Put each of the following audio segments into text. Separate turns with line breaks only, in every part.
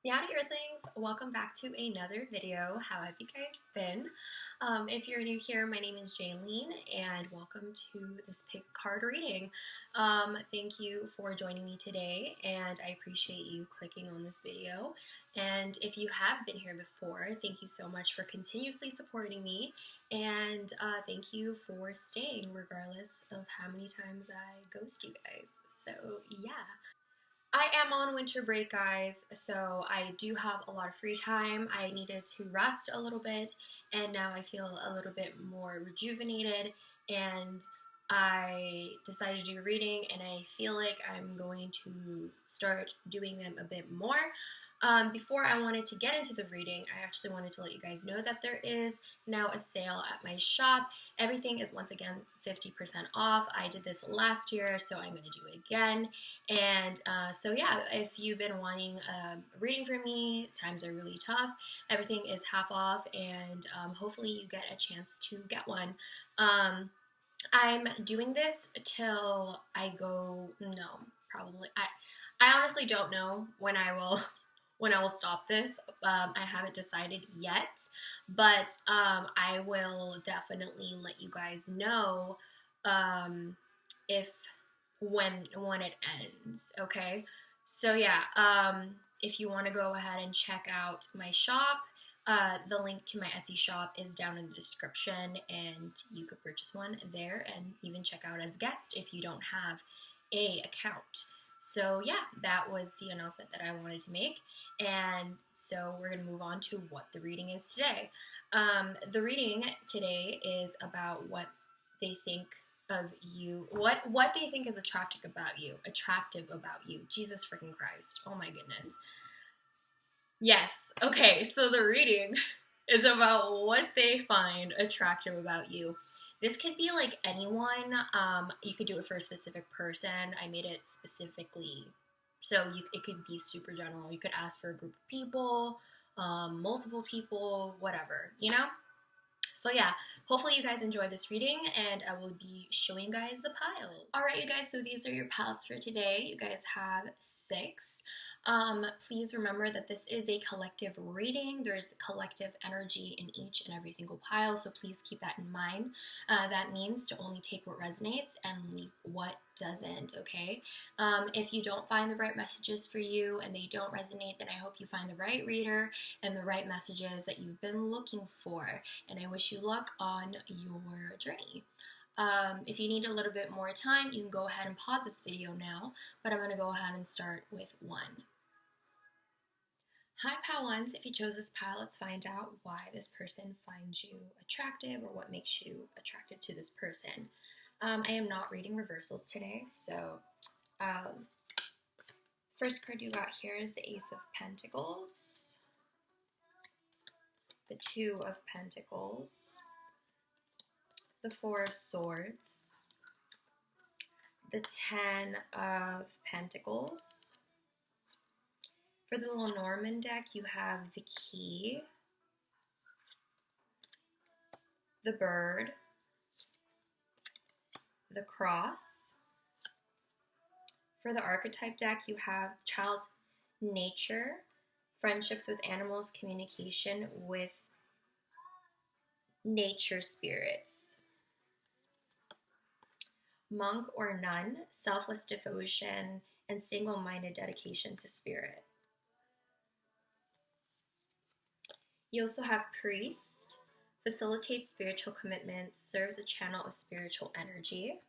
Meowdy Earthlings, welcome back to another video. How have you guys been? If you're new here, my name is Jaleen, and welcome to this pick card reading. Thank you for joining me today, and I appreciate you clicking on this video. And if you have been here before, thank you so much for continuously supporting me, and thank you for staying regardless of how many times I ghost you guys. So yeah. I am on winter break, guys, so I do have a lot of free time. I needed to rest a little bit, and now I feel a little bit more rejuvenated, and I decided to do a reading, and I feel like I'm going to start doing them a bit more. Before I wanted to get into the reading, I actually wanted to let you guys know that there is now a sale at my shop. Everything is once again 50% off. I did this last year, so I'm going to do it again. And so yeah, if you've been wanting a reading from me, times are really tough. Everything is half off, and hopefully you get a chance to get one. I'm doing this till I go, no, probably. I honestly don't know when I will stop this. I haven't decided yet, but I will definitely let you guys know if when it ends. Okay, so yeah, if you want to go ahead and check out my shop, the link to my Etsy shop is down in the description, and you could purchase one there and even check out as a guest if you don't have a account. So yeah, that was the announcement that I wanted to make, and so we're going to move on to what the reading is today. The reading today is about what they think of you, what they think is attractive about you. Jesus freaking Christ. Oh my goodness. Yes. Okay, so the reading is about what they find attractive about you. This could be like anyone. You could do it for a specific person. I made it specifically so it could be super general. You could ask for a group of people, multiple people, whatever, you know? So yeah, hopefully you guys enjoy this reading, and I will be showing you guys the piles. Alright, you guys, so these are your piles for today. You guys have 6. Please remember that this is a collective reading. There's collective energy in each and every single pile, so please keep that in mind. That means to only take what resonates and leave what doesn't, okay? If you don't find the right messages for you and they don't resonate, then I hope you find the right reader and the right messages that you've been looking for, and I wish you luck on your journey. If you need a little bit more time, you can go ahead and pause this video now, but I'm going to go ahead and start with 1. Hi, pile 1s. If you chose this pile, let's find out why this person finds you attractive or what makes you attracted to this person. I am not reading reversals today, so first card you got here is the Ace of Pentacles, the 2 of Pentacles, the 4 of Swords, the 10 of Pentacles. For the Lenormand deck, you have the Key, the Bird, the Cross. For the Archetype deck, you have Child's Nature, friendships with animals, communication with nature spirits. Monk or Nun, selfless devotion and single-minded dedication to spirit. You also have Priest, facilitates spiritual commitments, serves a channel of spiritual energy.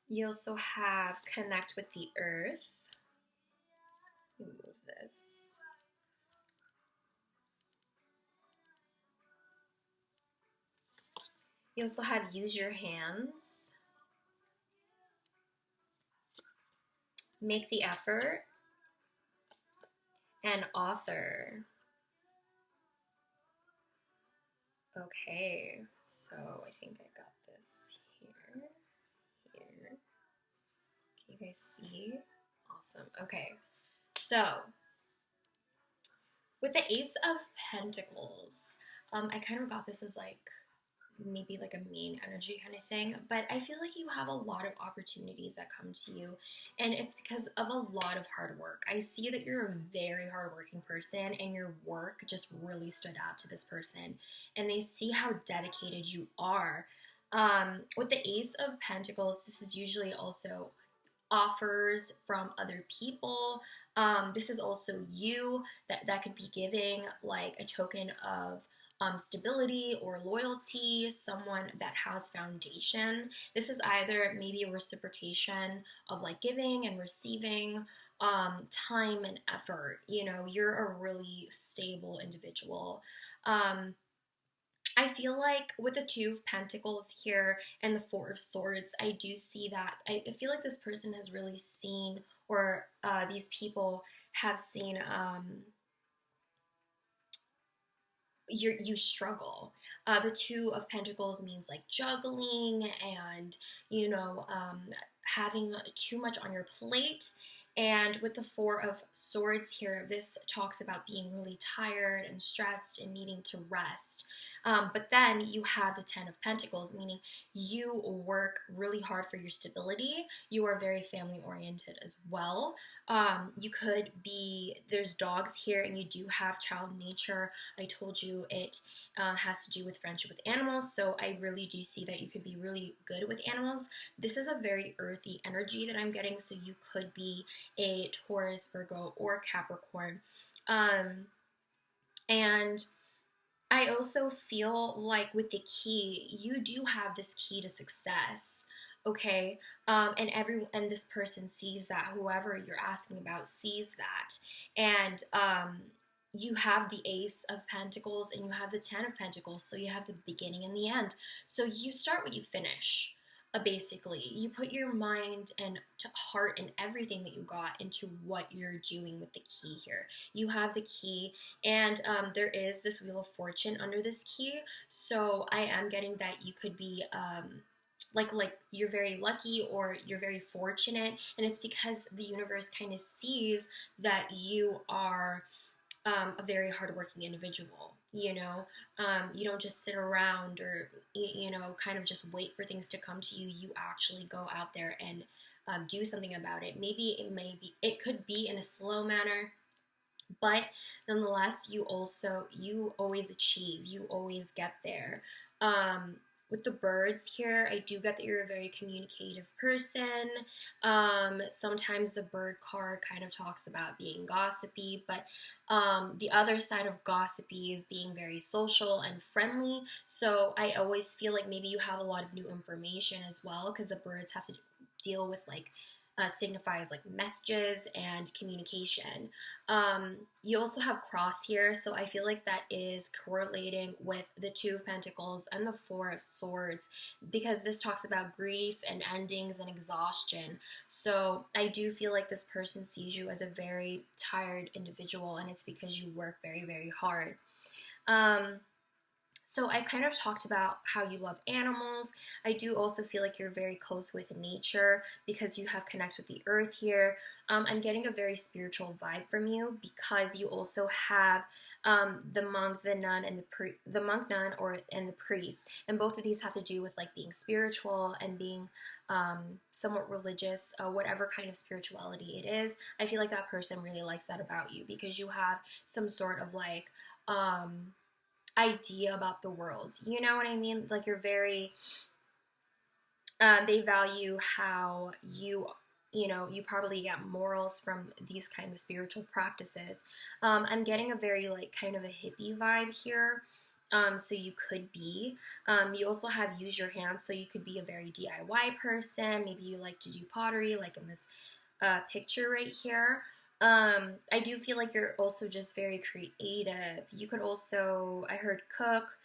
You also have Connect with the Earth. Let me move this. You also have Use Your Hands, Make the Effort, and Author. Okay, so I think I got this here. Can you guys see? Awesome. Okay, so with the Ace of Pentacles, I kind of got this as like maybe like a main energy kind of thing, but I feel like you have a lot of opportunities that come to you, and it's because of a lot of hard work. I see that you're a very hardworking person, and your work just really stood out to this person, and they see how dedicated you are. With the Ace of Pentacles, this is usually also offers from other people. This is also you that could be giving like a token of stability or loyalty, someone that has foundation. This is either maybe a reciprocation of like giving and receiving time and effort. You know, you're a really stable individual. I feel like with the Two of Pentacles here and the Four of Swords, I do see that. I feel like this person has really seen, or these people have seen you struggle. The Two of Pentacles means like juggling and, you know, having too much on your plate. And with the Four of Swords here, this talks about being really tired and stressed and needing to rest. But then you have the Ten of Pentacles, meaning you work really hard for your stability. You are very family oriented as well. You could be, there's dogs here, and you do have child nature. I told you it has to do with friendship with animals, so I really do see that you could be really good with animals. This is a very earthy energy that I'm getting, so you could be a Taurus, Virgo, or Capricorn. And I also feel like with the key, you do have this key to success, okay? And this person sees that. Whoever you're asking about sees that, and you have the Ace of Pentacles and you have the Ten of Pentacles, so you have the beginning and the end. So you start what you finish. Basically, you put your mind and heart and everything that you got into what you're doing with the key here. You have the key, and there is this Wheel of Fortune under this key. So I am getting that you could be like you're very lucky or you're very fortunate, and it's because the universe kind of sees that you are a very hardworking individual. You know, you don't just sit around or you know kind of just wait for things to come to you. You actually go out there and do something about it. Maybe it could be in a slow manner, but nonetheless, you always achieve. You always get there. With the birds here, I do get that you're a very communicative person. Sometimes the bird card kind of talks about being gossipy, but the other side of gossipy is being very social and friendly. So I always feel like maybe you have a lot of new information as well, because the birds have to deal with like signifies like messages and communication. You also have cross here, so I feel like that is correlating with the Two of Pentacles and the Four of Swords, because this talks about grief and endings and exhaustion. So I do feel like this person sees you as a very tired individual, and it's because you work very, very hard. So I kind of talked about how you love animals. I do also feel like you're very close with nature because you have connect with the earth here. I'm getting a very spiritual vibe from you because you also have the monk, the nun, and the monk, nun, and the priest, and both of these have to do with like being spiritual and being somewhat religious, whatever kind of spirituality it is. I feel like that person really likes that about you because you have some sort of like idea about the world. You know what I mean? Like you're very, they value how you know, you probably get morals from these kind of spiritual practices. I'm getting a very like kind of a hippie vibe here. So you could be. You also have use your hands, so you could be a very DIY person. Maybe you like to do pottery, like in this picture right here. I do feel like you're also just very creative. You could also, I heard cook,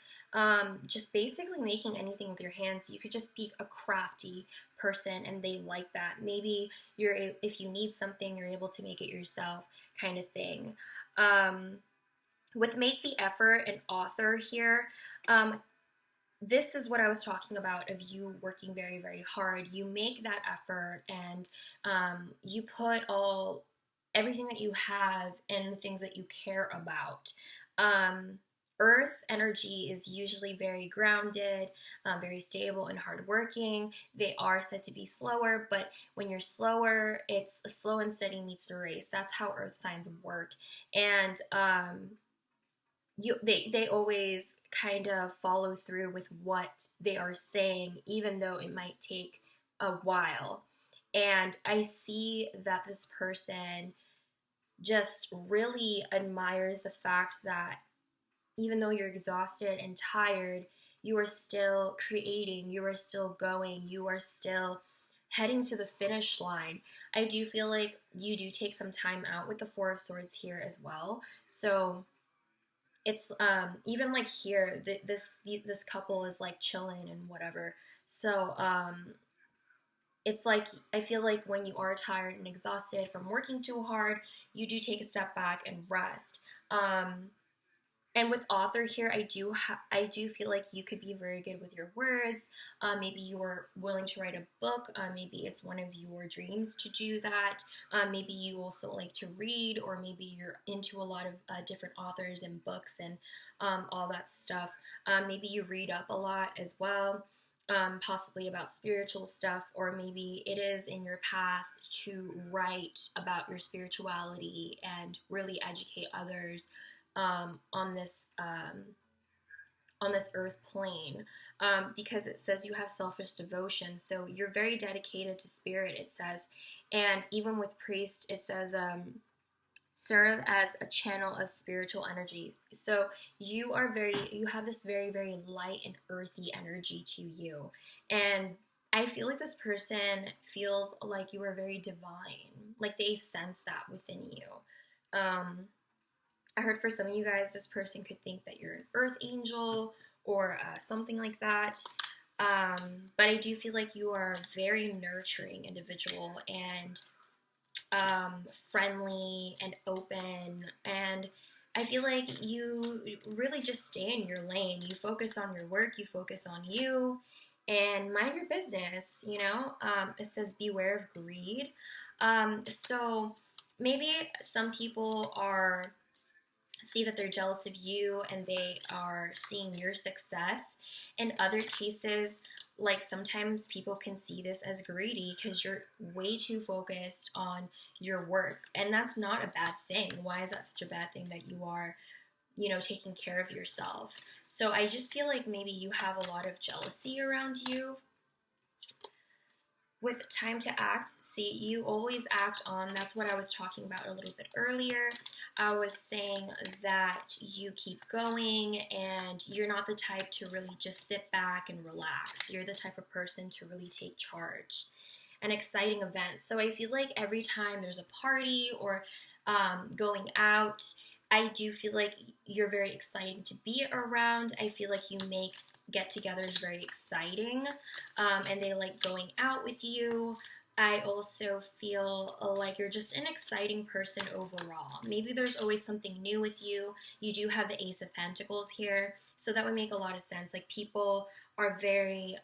just basically making anything with your hands. You could just be a crafty person and they like that. Maybe if you need something, you're able to make it yourself kind of thing. With make the effort and author here, this is what I was talking about of you working very, very hard. You make that effort and you put everything that you have and the things that you care about. Earth energy is usually very grounded, very stable, and hardworking. They are said to be slower, but when you're slower, it's a slow and steady meets the race. That's how Earth signs work. And they always kind of follow through with what they are saying, even though it might take a while. And I see that this person just really admires the fact that even though you're exhausted and tired, you are still creating, you are still going, you are still heading to the finish line. I do feel like you do take some time out with the Four of Swords here as well. So it's even like here, this couple is like chilling and whatever. So it's like I feel like when you are tired and exhausted from working too hard, you do take a step back and rest. And with author here, I do feel like you could be very good with your words. Maybe you are willing to write a book. Maybe it's one of your dreams to do that. Maybe you also like to read, or maybe you're into a lot of different authors and books and all that stuff. Maybe you read up a lot as well. Possibly about spiritual stuff, or maybe it is in your path to write about your spirituality and really educate others on this earth plane, because it says you have selfish devotion, so you're very dedicated to spirit, it says. And even with priest, it says serve as a channel of spiritual energy. So you have this very, very light and earthy energy to you. And I feel like this person feels like you are very divine, like they sense that within you. I heard for some of you guys, this person could think that you're an earth angel or something like that. But I do feel like you are a very nurturing individual and friendly and open. And I feel like you really just stay in your lane. You focus on your work, you focus on you, and mind your business, you know? It says beware of greed. So maybe some people see that they're jealous of you and they are seeing your success. In other cases, like sometimes people can see this as greedy because you're way too focused on your work, and that's not a bad thing. Why is that such a bad thing that you are, taking care of yourself? So I just feel like maybe you have a lot of jealousy around you. With time to act, see, you always act on, that's what I was talking about a little bit earlier. I was saying that you keep going and you're not the type to really just sit back and relax. You're the type of person to really take charge. An exciting event. So I feel like every time there's a party or going out, I do feel like you're very exciting to be around. I feel like you make get-togethers very exciting, and they like going out with you. I also feel like you're just an exciting person overall. Maybe there's always something new with you. You do have the Ace of Pentacles here, so that would make a lot of sense. Like people are very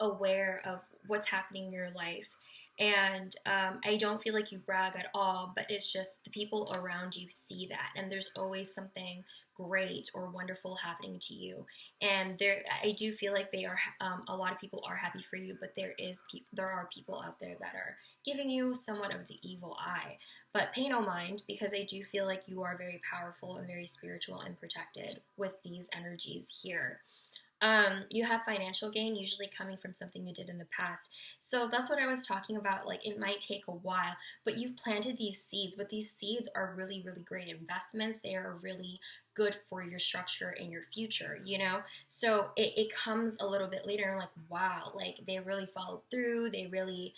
aware of what's happening in your life. And I don't feel like you brag at all, but it's just the people around you see that, and there's always something great or wonderful happening to you. And I do feel like they are a lot of people are happy for you, but there are people out there that are giving you somewhat of the evil eye. But pay no mind, because I do feel like you are very powerful and very spiritual and protected with these energies here. You have financial gain, usually coming from something you did in the past. So that's what I was talking about. Like, it might take a while, but you've planted these seeds. But these seeds are really, really great investments. They are really good for your structure in your future, So it comes a little bit later, and like, wow, like they really followed through. They really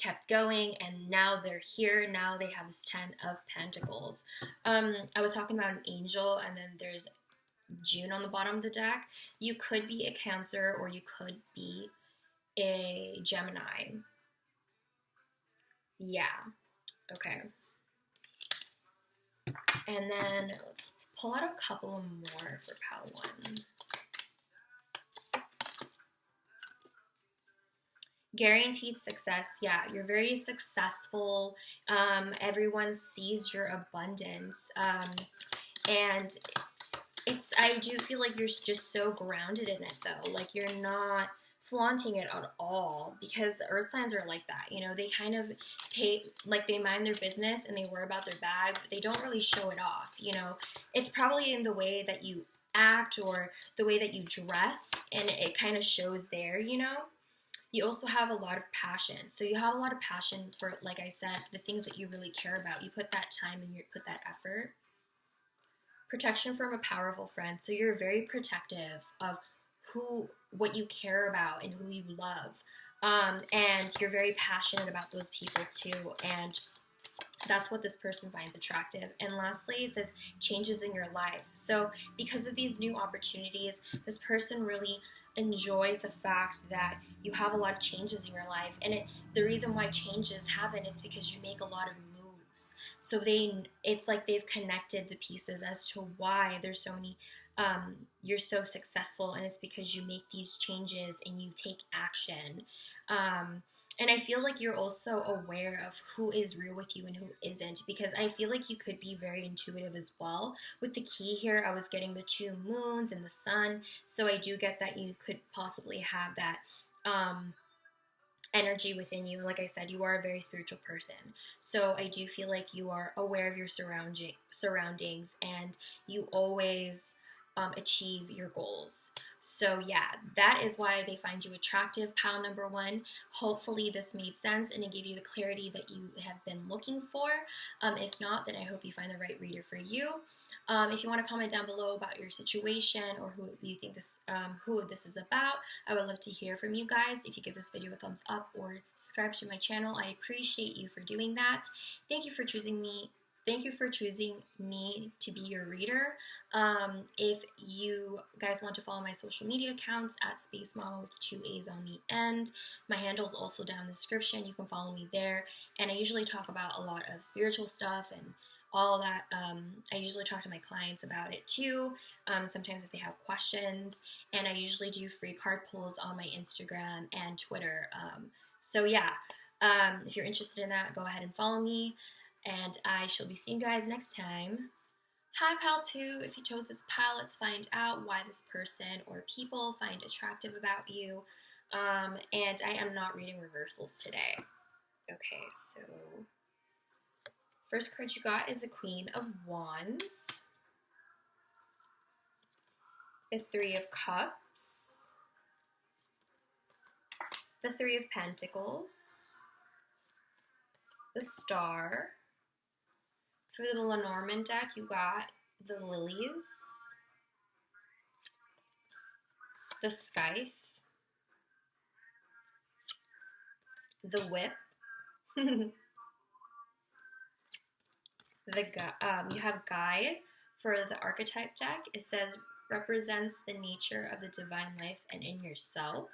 kept going, and now they're here. Now they have this 10 of Pentacles. I was talking about an angel, and then there's June on the bottom of the deck. You could be a Cancer, or you could be a Gemini. Yeah. Okay. And then let's pull out a couple more for pile 1. Guaranteed success. Yeah, you're very successful. Everyone sees your abundance. And I do feel like you're just so grounded in it though. Like you're not flaunting it at all, because earth signs are like that. You know, they kind of like they mind their business and they worry about their bag, but they don't really show it off. You know, it's probably in the way that you act or the way that you dress, and it kind of shows there, you know. You also have a lot of passion. So you have a lot of passion for, like I said, the things that you really care about. You put that time and you put that effort. Protection from a powerful friend. So you're very protective of what you care about and who you love. And you're very passionate about those people too. And that's what this person finds attractive. And lastly, it says changes in your life. So because of these new opportunities, this person really enjoys the fact that you have a lot of changes in your life. And the reason why changes happen is because you make a lot of moves. So it's like they've connected the pieces as to why there's so many, you're so successful, and it's because you make these changes and you take action. And I feel like you're also aware of who is real with you and who isn't, because I feel like you could be very intuitive as well. With the key here, I was getting the 2 moons and the sun, so I do get that you could possibly have that energy within you. Like I said, you are a very spiritual person, so I do feel like you are aware of your surroundings, and you always achieve your goals. So yeah, that is why they find you attractive, pile number 1. Hopefully this made sense and it gave you the clarity that you have been looking for. If not, then I hope you find the right reader for you. If you want to comment down below about your situation or who you think who this is about, I would love to hear from you guys. If you give this video a thumbs up or subscribe to my channel, I appreciate you for doing that. Thank you for choosing me. Thank you for choosing me to be your reader. If you guys want to follow my social media accounts at Space Mama with 2 A's on the end, my handle is also down in the description. You can follow me there. And I usually talk about a lot of spiritual stuff and all that. I usually talk to my clients about it too, sometimes if they have questions. And I usually do free card pulls on my Instagram and Twitter. So yeah, if you're interested in that, go ahead and follow me. And I shall be seeing you guys next time. Hi, pal 2. If you chose this pal, let's find out why this person or people find attractive about you. And I am not reading reversals today. Okay, so first card you got is the Queen of Wands, the 3 of Cups, the 3 of Pentacles, the Star. For the Lenormand deck, you got the Lilies, the Scythe, the Whip, you have Guide. For the Archetype deck, it says represents the nature of the divine life and in yourself.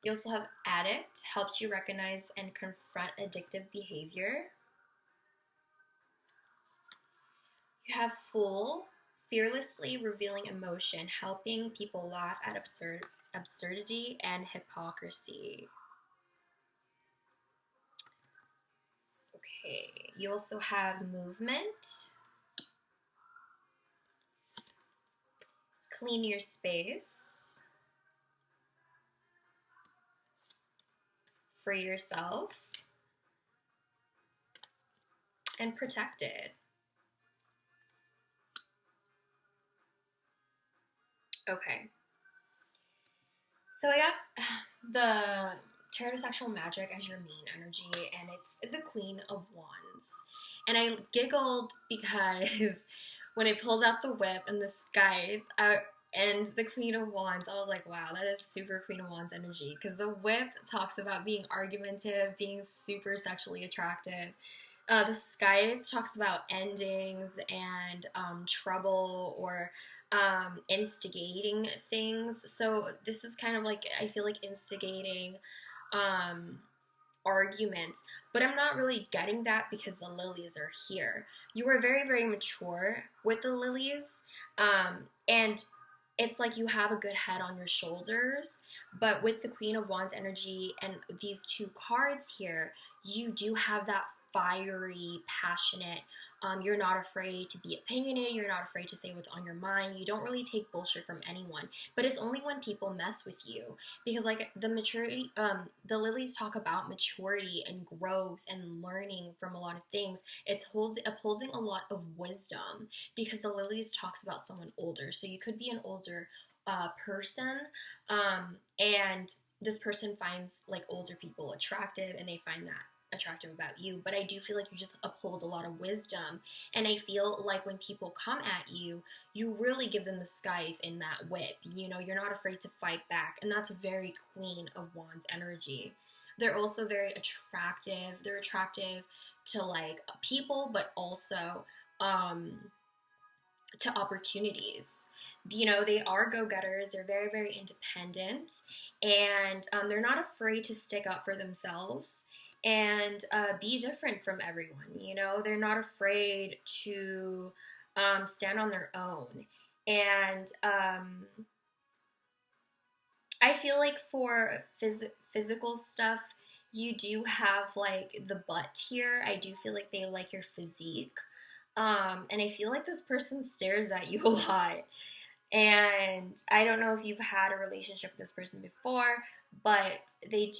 You also have Addict, helps you recognize and confront addictive behavior. You have Fool, fearlessly revealing emotion, helping people laugh at absurdity and hypocrisy. Okay, you also have Movement, clean your space, free yourself, and Protected. Okay. So I got the Tarot Sexual Magic as your main energy, and it's the Queen of Wands. And I giggled because when it pulls out the Whip and the Scythe and the Queen of Wands, I was like, wow, that is super Queen of Wands energy. Because the Whip talks about being argumentative, being super sexually attractive. The Scythe talks about endings and trouble or instigating things. So this is kind of like, I feel like instigating arguments, but I'm not really getting that because the lilies are here. You are very, very mature with the lilies, and it's like you have a good head on your shoulders, but with the Queen of Wands energy and these 2 cards here, you do have that fiery, passionate. You're not afraid to be opinionated. You're not afraid to say what's on your mind. You don't really take bullshit from anyone. But it's only when people mess with you, because like the maturity, the lilies talk about maturity and growth and learning from a lot of things. It's upholding a lot of wisdom, because the lilies talks about someone older. So you could be an older person, and this person finds like older people attractive, and they find that attractive about you. But I do feel like you just uphold a lot of wisdom, and I feel like when people come at you, you really give them the scythe in that whip. You know, you're not afraid to fight back, and that's very Queen of Wands energy. They're also very attractive. They're attractive to like people, but also to opportunities. You know, they are go-getters. They're very, very independent, and they're not afraid to stick up for themselves and be different from everyone. You know, they're not afraid to stand on their own. And I feel like for physical stuff, you do have like the butt here. I do feel like they like your physique. And I feel like this person stares at you a lot. And I don't know if you've had a relationship with this person before, but they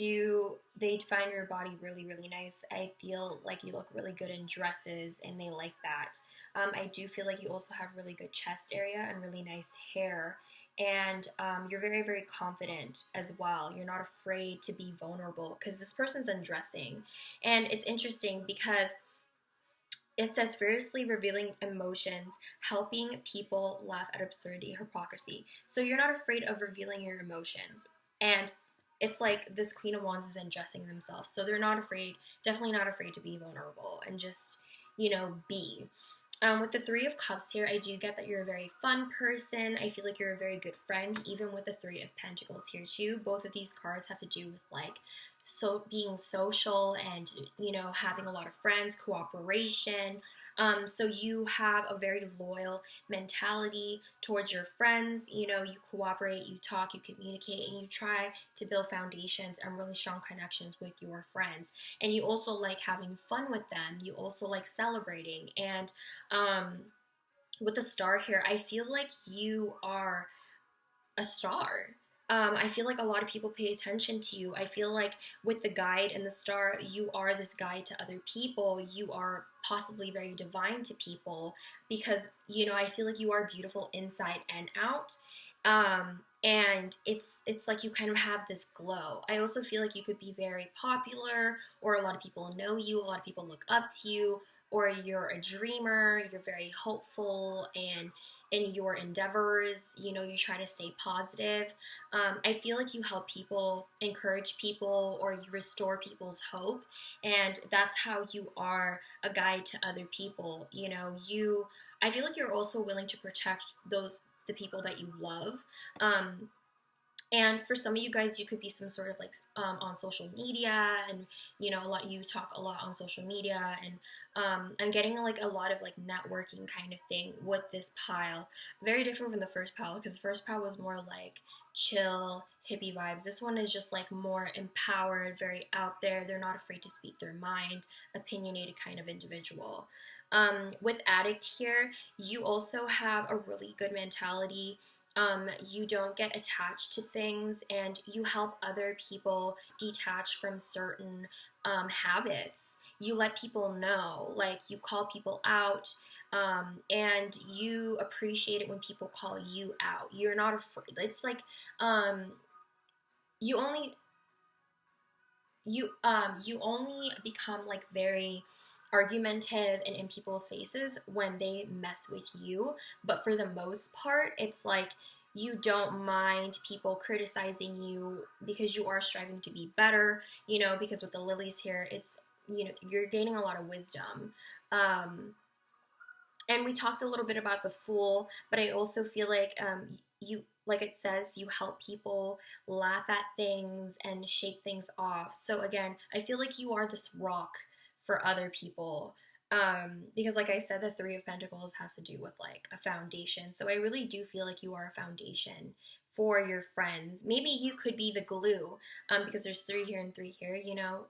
find your body really, really nice. I feel like you look really good in dresses, and they like that. I do feel like you also have really good chest area and really nice hair. And you're very, very confident as well. You're not afraid to be vulnerable, because this person's undressing. And it's interesting because it says fearlessly revealing emotions, helping people laugh at absurdity, hypocrisy. So you're not afraid of revealing your emotions. And it's like this Queen of Wands is undressing themselves. So they're not afraid, definitely not afraid to be vulnerable and just, you know, be. With the Three of Cups here, I do get that you're a very fun person. I feel like you're a very good friend, even with the Three of Pentacles here too. Both of these cards have to do with like being social and, you know, having a lot of friends, cooperation. So you have a very loyal mentality towards your friends. You know, you cooperate, you talk, you communicate, and you try to build foundations and really strong connections with your friends. And you also like having fun with them. You also like celebrating. And with the star here, I feel like you are a star. I feel like a lot of people pay attention to you. I feel like with the guide and the star, you are this guide to other people. You are possibly very divine to people, because, you know, I feel like you are beautiful inside and out. And it's like you kind of have this glow. I also feel like you could be very popular, or a lot of people know you, a lot of people look up to you, or you're a dreamer, you're very hopeful, and in your endeavors, you know, you try to stay positive. I feel like you help people, encourage people, or you restore people's hope. And that's how you are a guide to other people. You know, I feel like you're also willing to protect the people that you love. And for some of you guys, you could be some sort of like on social media, and you know, you talk a lot on social media, and I'm getting like a lot of like networking kind of thing with this pile. Very different from the first pile, because the first pile was more like chill, hippie vibes. This one is just like more empowered, very out there. They're not afraid to speak their mind, opinionated kind of individual. With addict here, you also have a really good mentality. You don't get attached to things, and you help other people detach from certain habits. You let people know, like you call people out, and you appreciate it when people call you out. You're not afraid. It's like you only you only become like very argumentative and in people's faces when they mess with you. But for the most part, it's like you don't mind people criticizing you, because you are striving to be better, you know, because with the lilies here, it's, you know, you're gaining a lot of wisdom. And we talked a little bit about the Fool, but I also feel like you, like it says, you help people laugh at things and shake things off. So again, I feel like you are this rock for other people. Because like I said, the Three of Pentacles has to do with like a foundation. So I really do feel like you are a foundation for your friends. Maybe you could be the glue, because there's three here and three here, you know.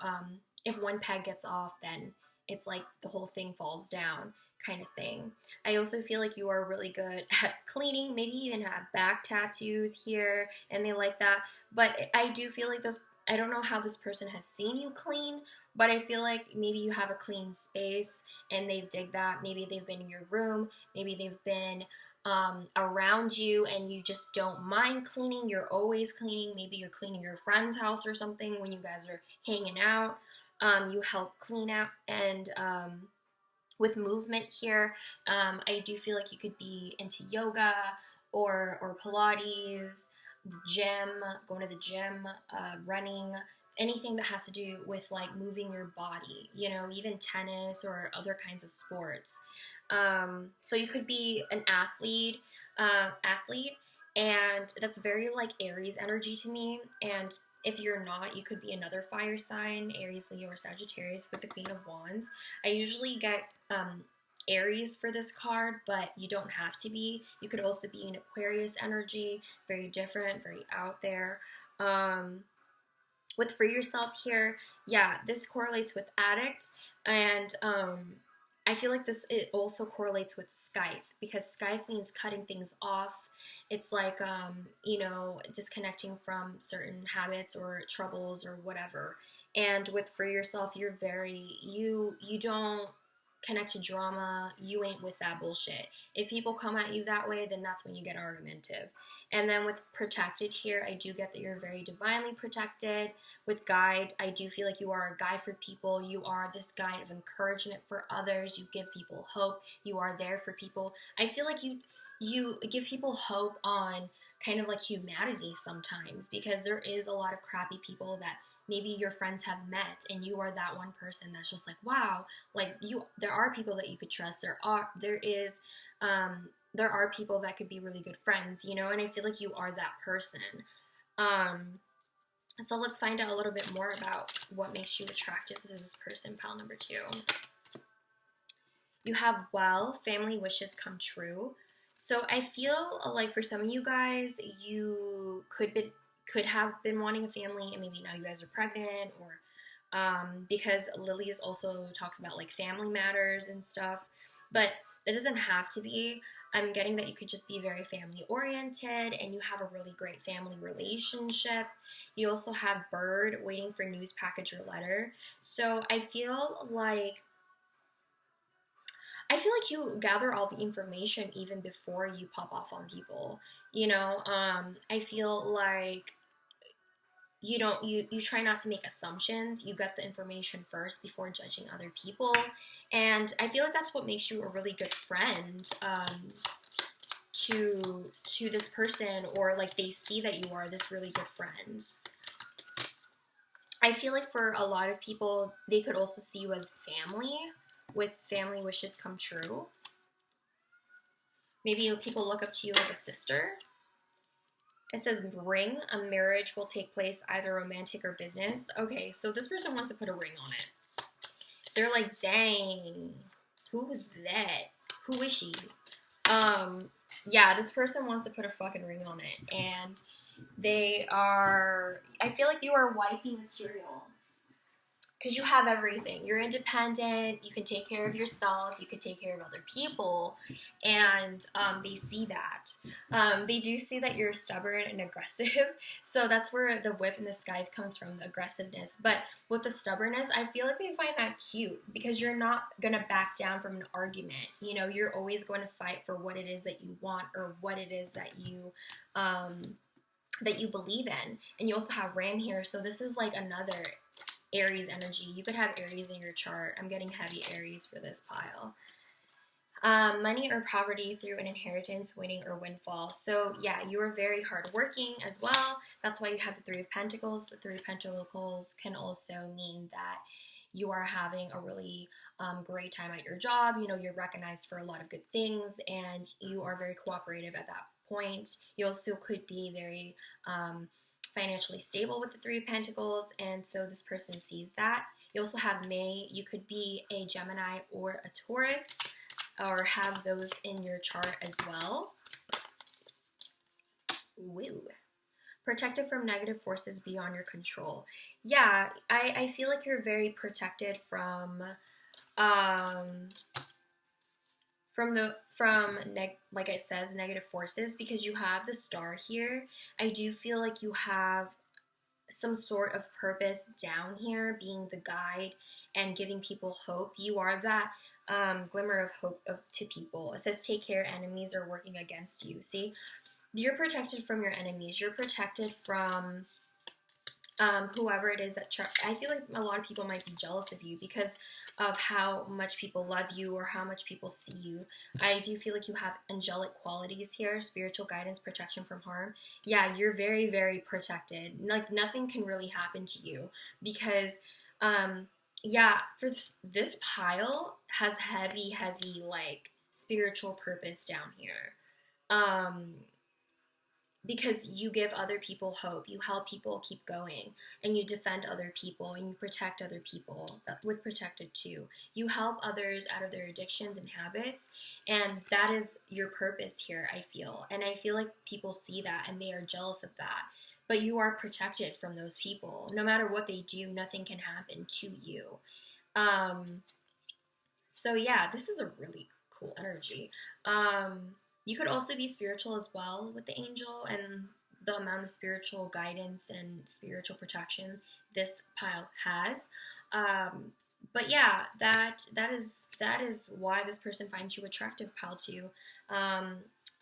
If one peg gets off, then it's like the whole thing falls down kind of thing. I also feel like you are really good at cleaning, maybe even have back tattoos here and they like that. But I do feel like those, I don't know how this person has seen you clean, but I feel like maybe you have a clean space and they dig that. Maybe they've been in your room, maybe they've been around you and you just don't mind cleaning. You're always cleaning. Maybe you're cleaning your friend's house or something when you guys are hanging out. You help clean out and with movement here, I do feel like you could be into yoga or Pilates, the gym, going to the gym, running, anything that has to do with like moving your body, you know, even tennis or other kinds of sports. So you could be an athlete, and that's very like Aries energy to me. And if you're not, you could be another fire sign, Aries, Leo, or Sagittarius with the Queen of Wands. I usually get Aries for this card, but you don't have to be. You could also be an Aquarius energy, very different, very out there. With free yourself here, yeah, this correlates with addict, and I feel like this, it also correlates with scythe, because scythe means cutting things off. It's like you know, disconnecting from certain habits or troubles or whatever. And with free yourself, you're very, you don't connect to drama. You ain't with that bullshit. If people come at you that way, then that's when you get argumentative. And then with protected here, I do get that you're very divinely protected. With guide, I do feel like you are a guide for people. You are this guide of encouragement for others. You give people hope. You are there for people. I feel like you give people hope on kind of like humanity sometimes, because there is a lot of crappy people that maybe your friends have met, and you are that one person that's just like, wow, like there are people that you could trust. There are people that could be really good friends, you know, and I feel like you are that person. So let's find out a little bit more about what makes you attractive to this person, pile number 2. You have, well, family wishes come true. So I feel like for some of you guys, you could have been wanting a family, and maybe now you guys are pregnant, or because Lily's also talks about like family matters and stuff, but it doesn't have to be. I'm getting that you could just be very family oriented and you have a really great family relationship. You also have bird, waiting for news, package, or letter. So I feel like you gather all the information even before you pop off on people. You know, I feel like you try not to make assumptions. You get the information first before judging other people. And I feel like that's what makes you a really good friend to this person, or like they see that you are this really good friend. I feel like for a lot of people, they could also see you as family, with family wishes come true. Maybe people look up to you like a sister. It says ring, a marriage will take place, either romantic or business. Okay, so this person wants to put a ring on it. They're like, dang, who was that? Who is she? Yeah, this person wants to put a fucking ring on it. And they are, I feel like you are wifey material. Because you have everything. You're independent. You can take care of yourself. You can take care of other people. And they see that. They do see that you're stubborn and aggressive. So that's where the whip and the scythe comes from, the aggressiveness. But with the stubbornness, I feel like they find that cute, because you're not going to back down from an argument. You know, you're always going to fight for what it is that you want, or what it is that you believe in. And you also have Ram here. So this is like another Aries energy. You could have Aries in your chart. I'm getting heavy Aries for this pile. Money or poverty through an inheritance, winning or windfall. So yeah, you are very hardworking as well. That's why you have the Three of Pentacles. The Three of Pentacles can also mean that you are having a really great time at your job. You know, you're recognized for a lot of good things, and you are very cooperative at that point. You also could be very financially stable with the Three of Pentacles, and so this person sees that. You also have May. You could be a Gemini or a Taurus, or have those in your chart as well. Woo. Protected from negative forces beyond your control. Yeah, I feel like you're very protected from um, like it says, negative forces, because you have the star here. I do feel like you have some sort of purpose down here, being the guide and giving people hope. You are that glimmer of hope to people. It says, take care, enemies are working against you. See, you're protected from your enemies. You're protected from whoever it is that I feel like a lot of people might be jealous of you because of how much people love you or how much people see you. I do feel like you have angelic qualities here, spiritual guidance, protection from harm. Yeah, you're very, very protected. Like nothing can really happen to you because, yeah, for this pile has heavy, heavy like spiritual purpose down here. Because you give other people hope, you help people keep going, and you defend other people, and you protect other people that would protected too. You help others out of their addictions and habits, and that is your purpose here, I feel. And I feel like people see that and they are jealous of that. But you are protected from those people. No matter what they do, nothing can happen to you. So yeah, this is a really cool energy. You could also be spiritual as well with the angel and the amount of spiritual guidance and spiritual protection this pile has. But yeah, that is why this person finds you attractive, pile two.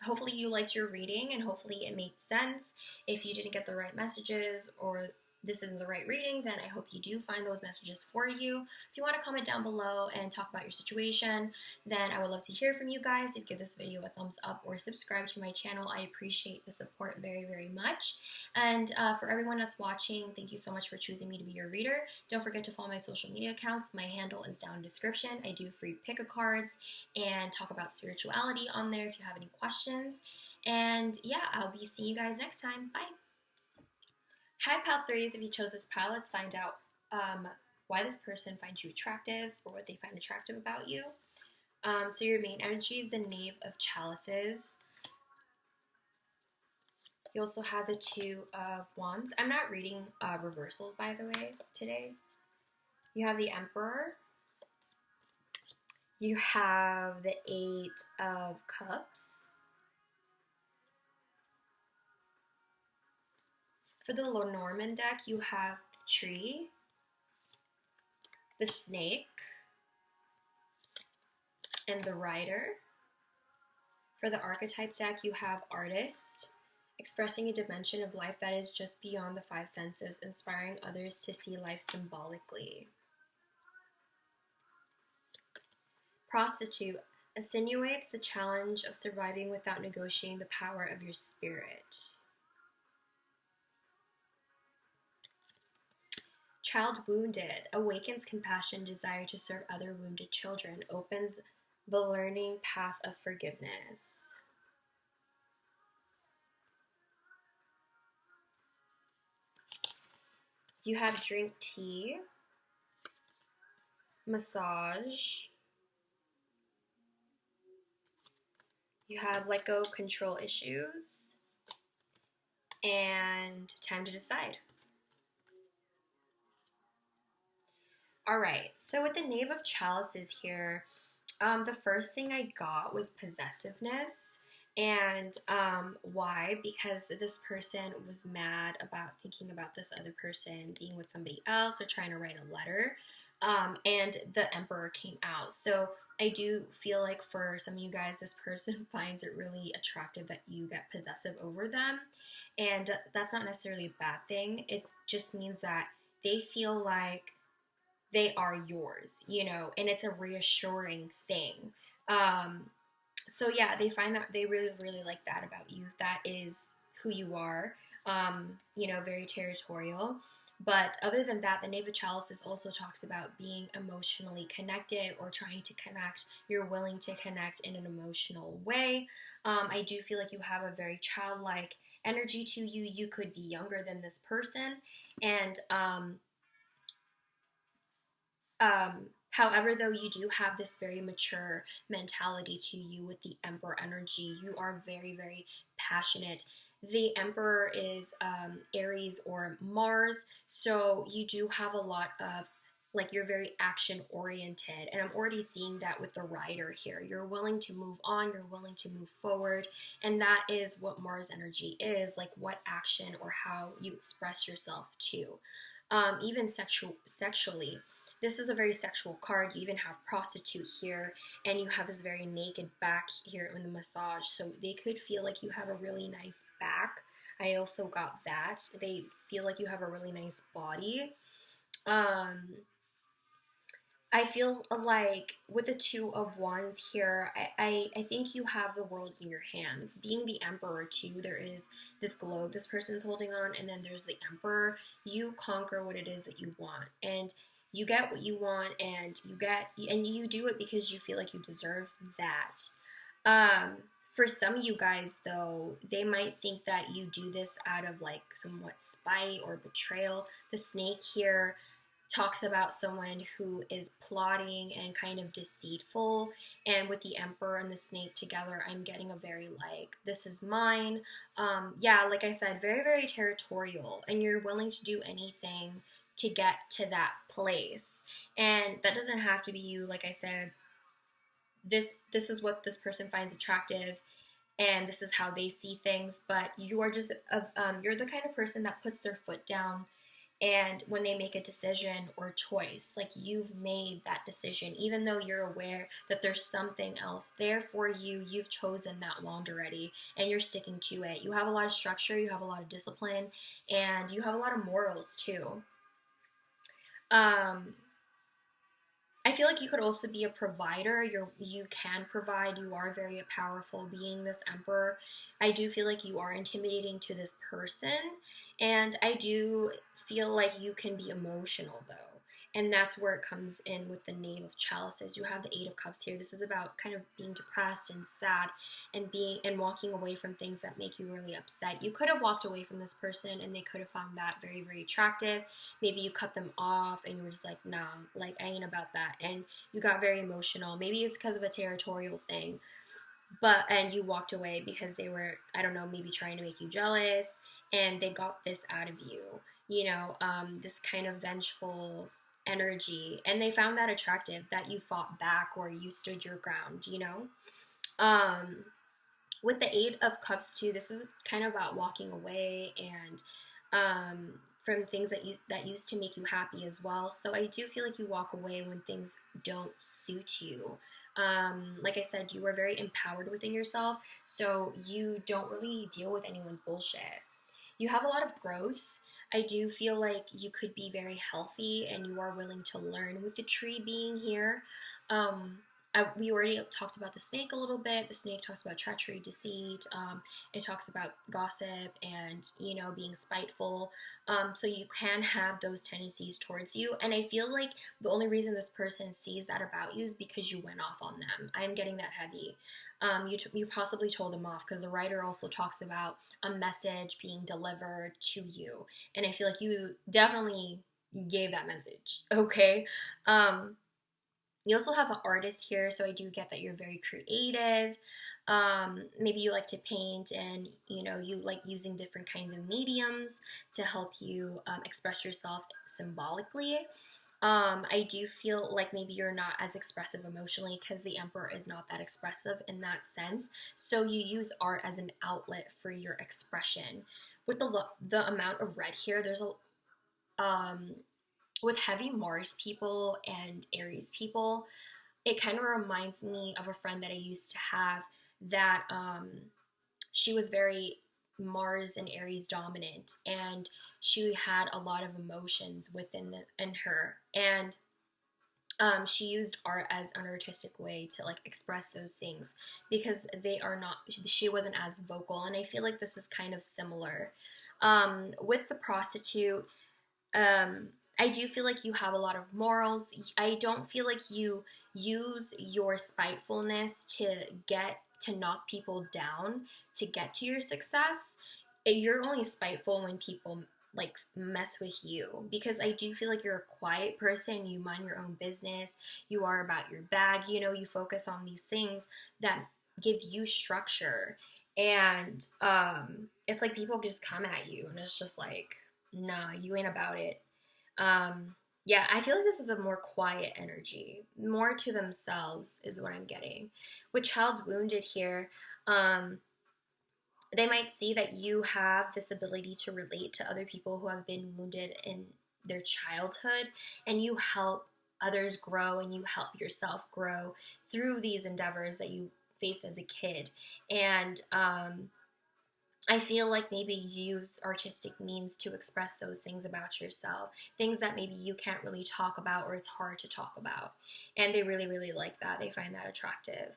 Hopefully you liked your reading and hopefully it made sense. If you didn't get the right messages or this isn't the right reading, then I hope you do find those messages for you. If you want to comment down below and talk about your situation, then I would love to hear from you guys. If you give this video a thumbs up or subscribe to my channel, I appreciate the support very, very much. And for everyone that's watching, thank you so much for choosing me to be your reader. Don't forget to follow my social media accounts. My handle is down in the description. I do free pick-a-cards and talk about spirituality on there if you have any questions. And yeah, I'll be seeing you guys next time. Bye. Hi, pile threes. If you chose this pile, let's find out why this person finds you attractive or what they find attractive about you. So your main energy is the Knave of Chalices. You also have the Two of Wands. I'm not reading reversals, by the way, today. You have the Emperor. You have the Eight of Cups. For the Lenormand deck, you have the Tree, the Snake, and the Rider. For the Archetype deck, you have Artist, expressing a dimension of life that is just beyond the five senses, inspiring others to see life symbolically. Prostitute insinuates the challenge of surviving without negotiating the power of your spirit. Child wounded awakens compassion, desire to serve other wounded children, opens the learning path of forgiveness. You have drink tea, massage. You have let go control issues, and time to decide. All right, so with the Knave of Chalices here, the first thing I got was possessiveness. And why? Because this person was mad about thinking about this other person being with somebody else or trying to write a letter. And the Emperor came out. So I do feel like for some of you guys, this person finds it really attractive that you get possessive over them. And that's not necessarily a bad thing. It just means that they feel like they are yours, you know, and it's a reassuring thing. So yeah, they find that they really, really like that about you. That is who you are, you know, very territorial. But other than that, the Knave of Chalices also talks about being emotionally connected or trying to connect. You're willing to connect in an emotional way. I do feel like you have a very childlike energy to you. You could be younger than this person. And however, though, you do have this very mature mentality to you with the Emperor energy. You are very, very passionate. The Emperor is Aries or Mars, so you do have a lot of like you're very action oriented, and I'm already seeing that with the rider here. You're willing to move on, you're willing to move forward, and that is what Mars energy is, like what action or how you express yourself to. Even sexually, this is a very sexual card. You even have prostitute here, and you have this very naked back here in the massage, so they could feel like you have a really nice back. I also got that. They feel like you have a really nice body. um I feel like with the Two of Wands here, I think you have the world in your hands. Being the Emperor too, there is this globe this person's holding on, and then there's the Emperor. You conquer what it is that you want, and you get what you want, and you do it because you feel like you deserve that. Um, for some of you guys, though, they might think that you do this out of like somewhat spite or betrayal. The snake here talks about someone who is plotting and kind of deceitful. And with the Emperor and the snake together, I'm getting a very like, this is mine. Yeah, like I said, very, very territorial. And you're willing to do anything to get to that place. And that doesn't have to be you, like I said. This is what this person finds attractive, and this is how they see things. But you are just you're the kind of person that puts their foot down, and when they make a decision or choice, like you've made that decision, even though you're aware that there's something else there for you, you've chosen that wand already, and you're sticking to it. You have a lot of structure, you have a lot of discipline, and you have a lot of morals too. um I feel like you could also be a provider. You can provide. You are very powerful being this Emperor. I do feel like you are intimidating to this person, and I do feel like you can be emotional though. And that's where it comes in with the Knave of Chalices. You have the Eight of Cups here. This is about kind of being depressed and sad, and being and walking away from things that make you really upset. You could have walked away from this person and they could have found that very, very attractive. Maybe you cut them off and you were just like, nah, like I ain't about that. And you got very emotional. Maybe it's because of a territorial thing. And you walked away because they were, I don't know, maybe trying to make you jealous, and they got this out of you, this kind of vengeful energy, and they found that attractive, that you fought back or you stood your ground. Um, with the Eight of Cups too, this is kind of about walking away and from things that used to make you happy as well. So I do feel like you walk away when things don't suit you. Like I said, you are very empowered within yourself, so you don't really deal with anyone's bullshit. You have a lot of growth. I do feel like you could be very healthy, and you are willing to learn with the Tree being here. Um, we already talked about the snake a little bit. The snake talks about treachery, deceit. It talks about gossip and, being spiteful. So you can have those tendencies towards you. And I feel like the only reason this person sees that about you is because you went off on them. I am getting that heavy. You possibly told them off, because the writer also talks about a message being delivered to you. And I feel like you definitely gave that message. Okay. You also have an artist here, so I do get that you're very creative. Maybe you like to paint, and you like using different kinds of mediums to help you express yourself symbolically. I do feel like maybe you're not as expressive emotionally, because the Emperor is not that expressive in that sense. So you use art as an outlet for your expression. With the amount of red here, there's a with heavy Mars people and Aries people, it kind of reminds me of a friend that I used to have, that she was very Mars and Aries dominant, and she had a lot of emotions in her, and she used art as an artistic way to like express those things, because she wasn't as vocal, and I feel like this is kind of similar. With the prostitute, um, I do feel like you have a lot of morals. I don't feel like you use your spitefulness to knock people down to get to your success. You're only spiteful when people like mess with you, because I do feel like you're a quiet person. You mind your own business. You are about your bag. You focus on these things that give you structure, and it's like people just come at you, and it's just like, nah, you ain't about it. Yeah, I feel like this is a more quiet energy, more to themselves is what I'm getting. With child's wounded here, um, they might see that you have this ability to relate to other people who have been wounded in their childhood, and you help others grow and you help yourself grow through these endeavors that you faced as a kid. And I feel like maybe you use artistic means to express those things about yourself, things that maybe you can't really talk about or it's hard to talk about. And they really, really like that. They find that attractive.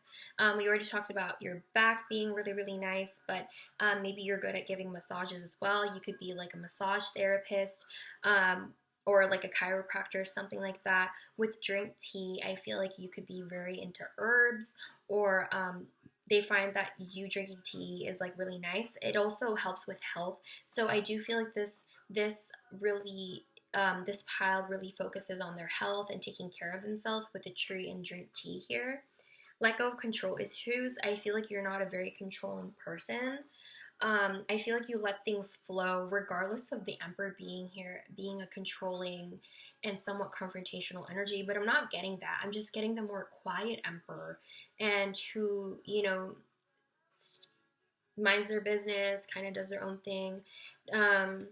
We already talked about your back being really, really nice, but maybe you're good at giving massages as well. You could be like a massage therapist. Or like a chiropractor or something like that. With drink tea, I feel like you could be very into herbs, or they find that you drinking tea is like really nice. It also helps with health. So I do feel like this really this pile really focuses on their health and taking care of themselves with the tree and drink tea here. Let go of control issues. I feel like you're not a very controlling person. I feel like you let things flow regardless of the Emperor being here, being a controlling and somewhat confrontational energy. But I'm not getting that. I'm just getting the more quiet Emperor, and who, minds their business, kind of does their own thing. Um,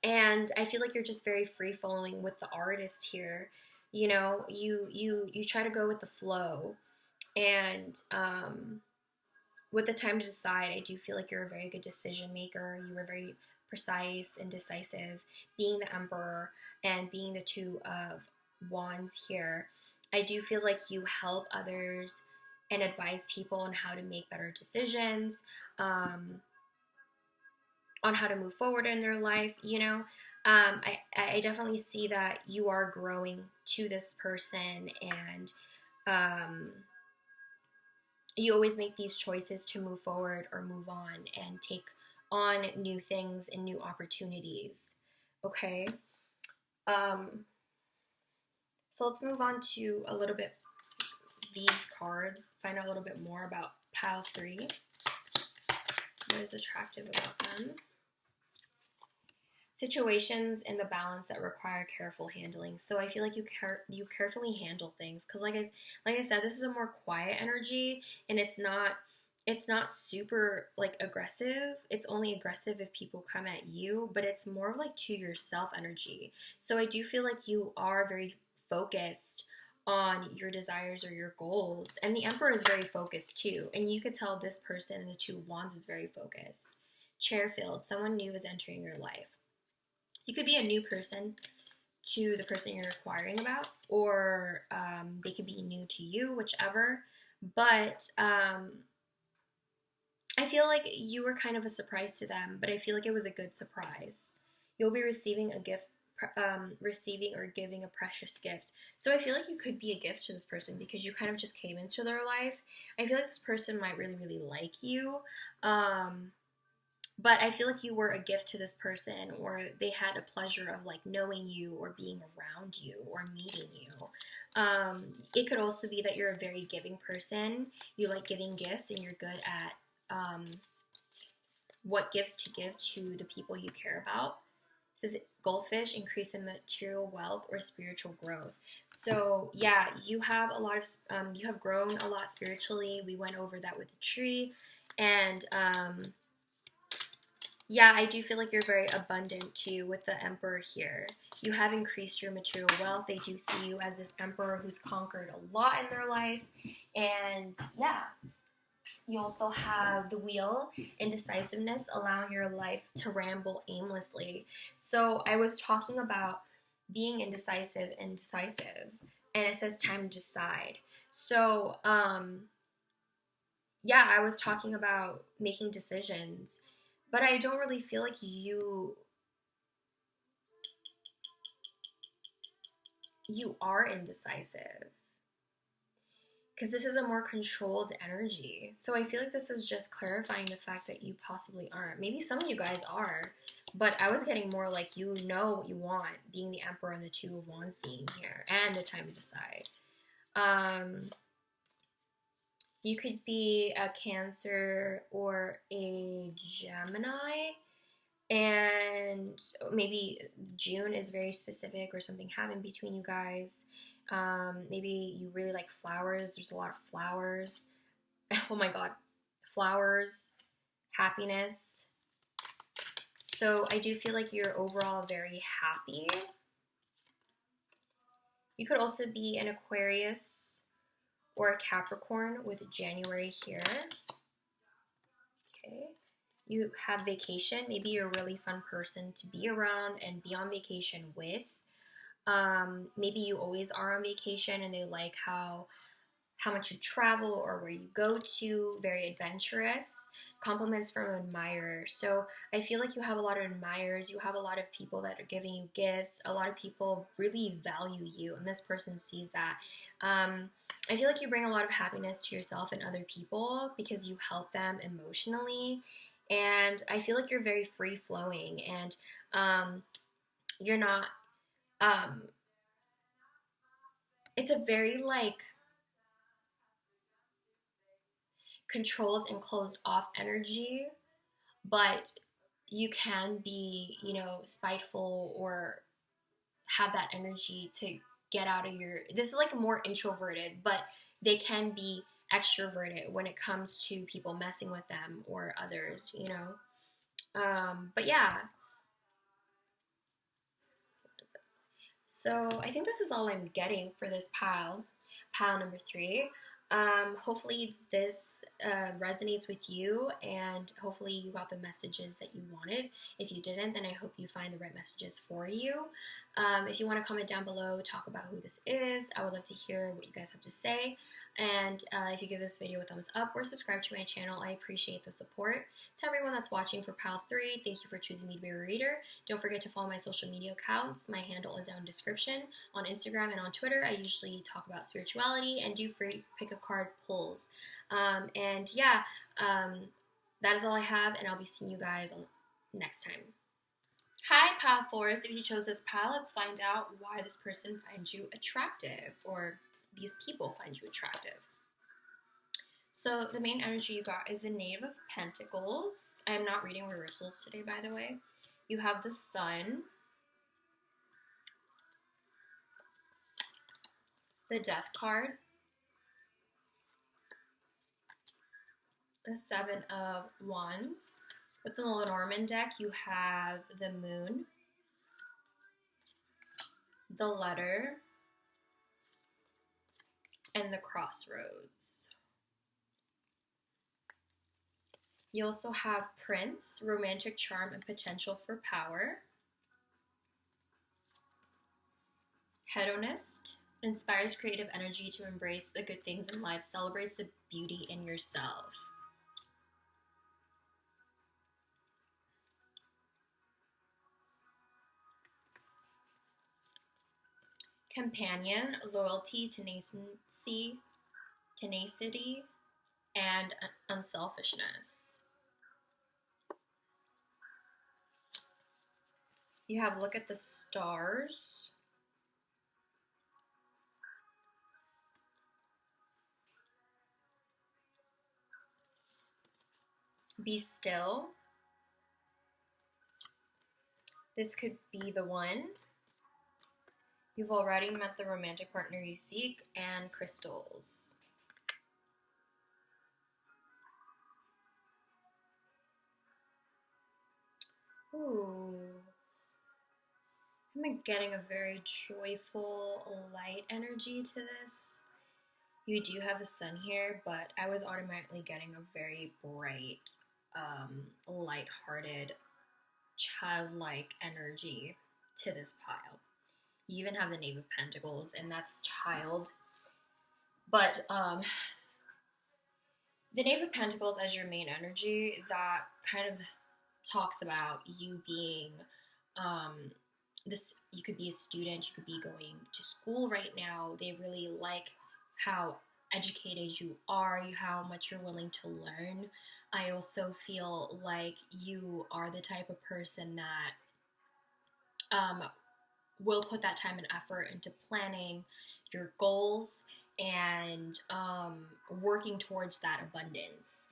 and I feel like you're just very free flowing with the artist here. You try to go with the flow, and with the time to decide, I do feel like you're a very good decision maker. You were very precise and decisive, being the Emperor and being the Two of Wands here. I do feel like you help others and advise people on how to make better decisions, um, on how to move forward in their life. I definitely see that you are growing to this person, and um, you always make these choices to move forward or move on and take on new things and new opportunities. Okay. Um, so let's move on to a little bit these cards, find out a little bit more about pile 3. What is attractive about them? Situations in the balance that require careful handling. So I feel like you carefully handle things, because like I said, this is a more quiet energy, and it's not super like aggressive. It's only aggressive if people come at you, but it's more like to yourself energy. So I do feel like you are very focused on your desires or your goals, and the Emperor is very focused too, and you could tell this person in the Two of Wands is very focused. Chairfield, someone new is entering your life. You could be a new person to the person you're inquiring about, or they could be new to you, whichever. But I feel like you were kind of a surprise to them, but I feel like it was a good surprise. You'll be receiving a gift, receiving or giving a precious gift. So I feel like you could be a gift to this person because you kind of just came into their life. I feel like this person might really, really like you. But I feel like you were a gift to this person, or they had a pleasure of like knowing you or being around you or meeting you. It could also be that you're a very giving person. You like giving gifts, and you're good at what gifts to give to the people you care about. It says goldfish, increase in material wealth or spiritual growth. So yeah, you have a lot of you have grown a lot spiritually. We went over that with the tree, and yeah, I do feel like you're very abundant too with the Emperor here. You have increased your material wealth. They do see you as this Emperor who's conquered a lot in their life. And yeah, you also have the Wheel, indecisiveness, allowing your life to ramble aimlessly. So I was talking about being indecisive and decisive, and it says time to decide. So, yeah, I was talking about making decisions, but I don't really feel like you are indecisive, because this is a more controlled energy. So I feel like this is just clarifying the fact that you possibly aren't. Maybe some of you guys are, but I was getting more like you know what you want, being the Emperor and the Two of Wands being here, and the time to decide. You could be a Cancer or a Gemini. And maybe June is very specific or something happened between you guys. Maybe you really like flowers. There's a lot of flowers. Oh my God, flowers, happiness. So I do feel like you're overall very happy. You could also be an Aquarius or a Capricorn with January here. Okay. You have vacation. Maybe you're a really fun person to be around and be on vacation with. Maybe you always are on vacation and they like how much you travel or where you go to, very adventurous. Compliments from admirers. So I feel like you have a lot of admirers, you have a lot of people that are giving you gifts, a lot of people really value you, and this person sees that. I feel like you bring a lot of happiness to yourself and other people because you help them emotionally. And I feel like you're very free flowing and you're not, um, it's a very like controlled and closed off energy, but you can be, spiteful or have that energy to get out of your. This is like more introverted, but they can be extroverted when it comes to people messing with them or others. But yeah, so I think this is all I'm getting for this pile number 3. Hopefully this resonates with you, and hopefully you got the messages that you wanted. If you didn't, then I hope you find the right messages for you. If you want to comment down below, talk about who this is. I would love to hear what you guys have to say. And if you give this video a thumbs up or subscribe to my channel, I appreciate the support. To everyone that's watching for pile 3, thank you for choosing me to be a reader. Don't forget to follow my social media accounts. My handle is down in the description. On Instagram and on Twitter, I usually talk about spirituality and do free pick a card pulls. And yeah, that is all I have, and I'll be seeing you guys next time. Hi, pile 4s. If you chose this pile, let's find out why this person finds you attractive, or these people find you attractive. So the main energy you got is the Knave of Pentacles. I am not reading reversals today, by the way. You have the Sun, the Death card, the Seven of Wands. With the Lenormand deck, you have the Moon, the Letter, and the Crossroads. You also have Prince, romantic charm and potential for power. Hedonist, inspires creative energy to embrace the good things in life, celebrates the beauty in yourself. Companion, loyalty, tenacity, and unselfishness. You have Look at the Stars, Be Still, This Could Be the One, You've Already Met the Romantic Partner You Seek, and Crystals. Ooh. I'm getting a very joyful, light energy to this. You do have the Sun here, but I was automatically getting a very bright, light-hearted, childlike energy to this pile. You even have the Knave of Pentacles, and that's child. But the Knave of Pentacles as your main energy, that kind of talks about you being this. You could be a student, you could be going to school right now. They really like how educated you are, how much you're willing to learn. I also feel like you are the type of person that will put that time and effort into planning your goals and working towards that abundance.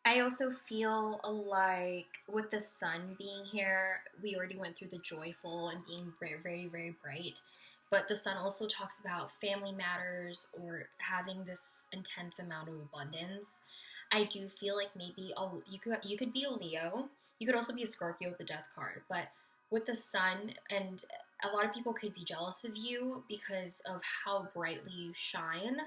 I also feel like with the sun being here, we already went through the joyful and being very, very, very bright. But the sun also talks about family matters or having this intense amount of abundance. I do feel like maybe you could be a Leo. You could also be a Scorpio with the death card. But with the sun, and a lot of people could be jealous of you because of how brightly you shine.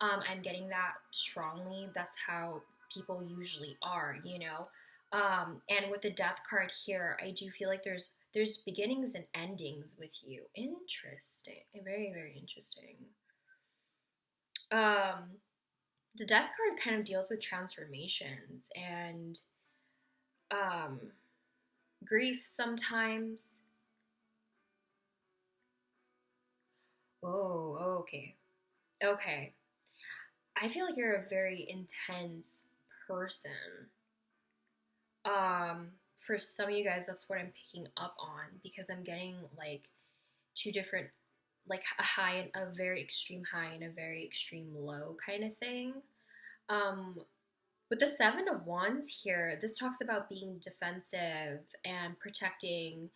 I'm getting that strongly. That's how people usually are, you know. And with the death card here, I do feel like there's beginnings and endings with you. Interesting, very very interesting. Um, the death card kind of deals with transformations and um, grief sometimes. Oh, okay, okay. I feel like you're a very intense person. For some of you guys, that's what I'm picking up on because I'm getting like two different, like a high, a very extreme high and a very extreme low kind of thing. Um, with the Seven of Wands here, this talks about being defensive and protecting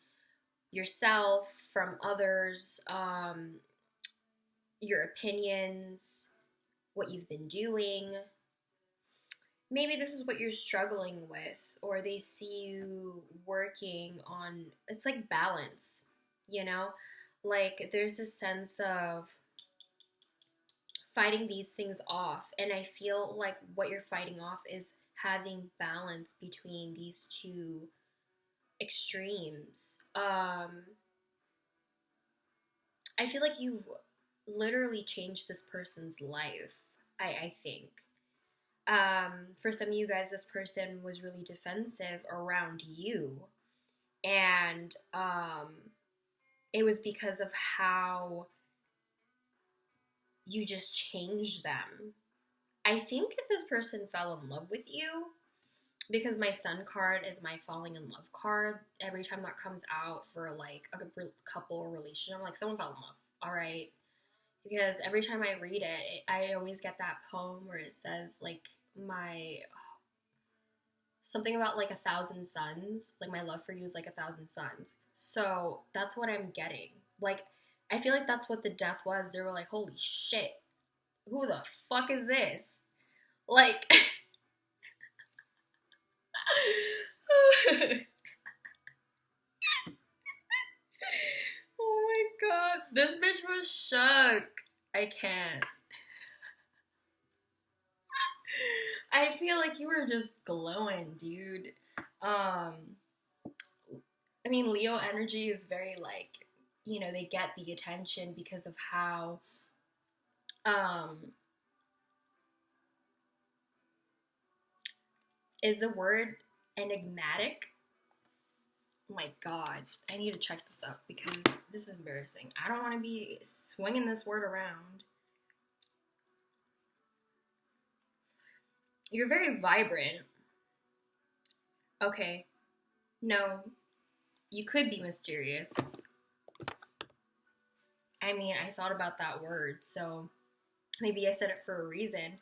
yourself from others, your opinions, what you've been doing. Maybe this is what you're struggling with, or they see you working on it's like balance, you know? Like there's a sense of fighting these things off, and I feel like what you're fighting off is having balance between these two extremes. I feel like you've literally changed this person's life, I think. For some of you guys, this person was really defensive around you, and it was because of how you just changed them. I think if this person fell in love with you, because my sun card is my falling in love card, every time that comes out for like a couple or relationship, I'm like, someone fell in love, all right? Because every time I read it, I always get that poem where it says like my something about like 1,000 suns, like my love for you is like 1,000 suns. So that's what I'm getting. Like I feel like that's what the death was. They were like, holy shit, who the fuck is this? Like oh my god, this bitch was shook. I can't. I feel like you were just glowing, dude. Um, I mean, Leo energy is very like, you know, they get the attention because of how, um, is the word enigmatic? Oh my god, I need to check this up because this is embarrassing. I don't want to be swinging this word around. You're very vibrant. Okay, no, you could be mysterious. I mean, I thought about that word, so maybe I said it for a reason.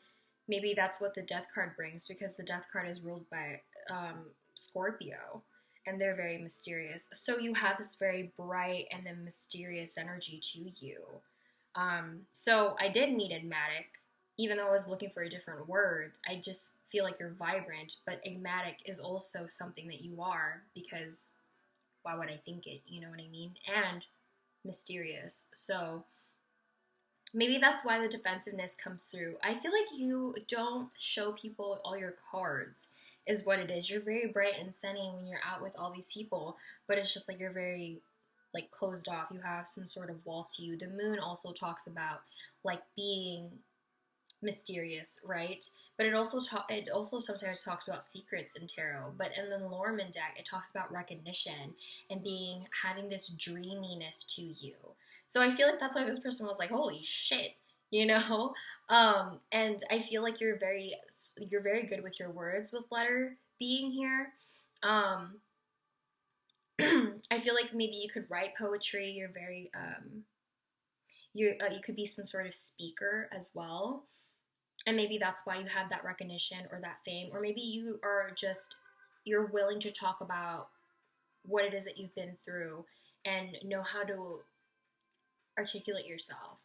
Maybe that's what the death card brings because the death card is ruled by Scorpio and they're very mysterious. So you have this very bright and then mysterious energy to you. So I did mean enigmatic, even though I was looking for a different word. I just feel like you're vibrant, but enigmatic is also something that you are because why would I think it? You know what I mean? And mysterious. So maybe that's why the defensiveness comes through. I feel like you don't show people all your cards, is what it is. You're very bright and sunny when you're out with all these people, but it's just like you're very like closed off. You have some sort of wall to you. The moon also talks about like being mysterious, right? But it also sometimes talks about secrets in tarot. But in the Lorman deck, it talks about recognition and being having this dreaminess to you. So I feel like that's why this person was like, "Holy shit," you know. And I feel like you're very good with your words with letter being here. Um, I feel like maybe you could write poetry. You're very you could be some sort of speaker as well. And maybe that's why you have that recognition or that fame, or maybe you are just, you're willing to talk about what it is that you've been through and know how to articulate yourself.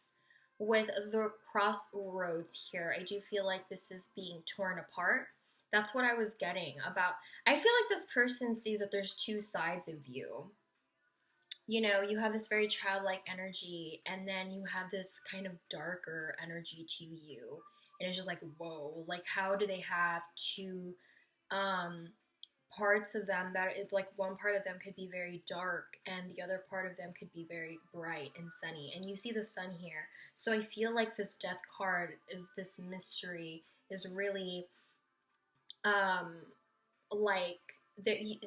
With the crossroads here, I do feel like this is being torn apart. That's what I was getting about. I feel like this person sees that there's two sides of you. You know, you have this very childlike energy, and then you have this kind of darker energy to you. And it's just like, whoa, like, how do they have two um, parts of them that it, like, one part of them could be very dark and the other part of them could be very bright and sunny, and you see the sun here. So I feel like this death card is this mystery is really um like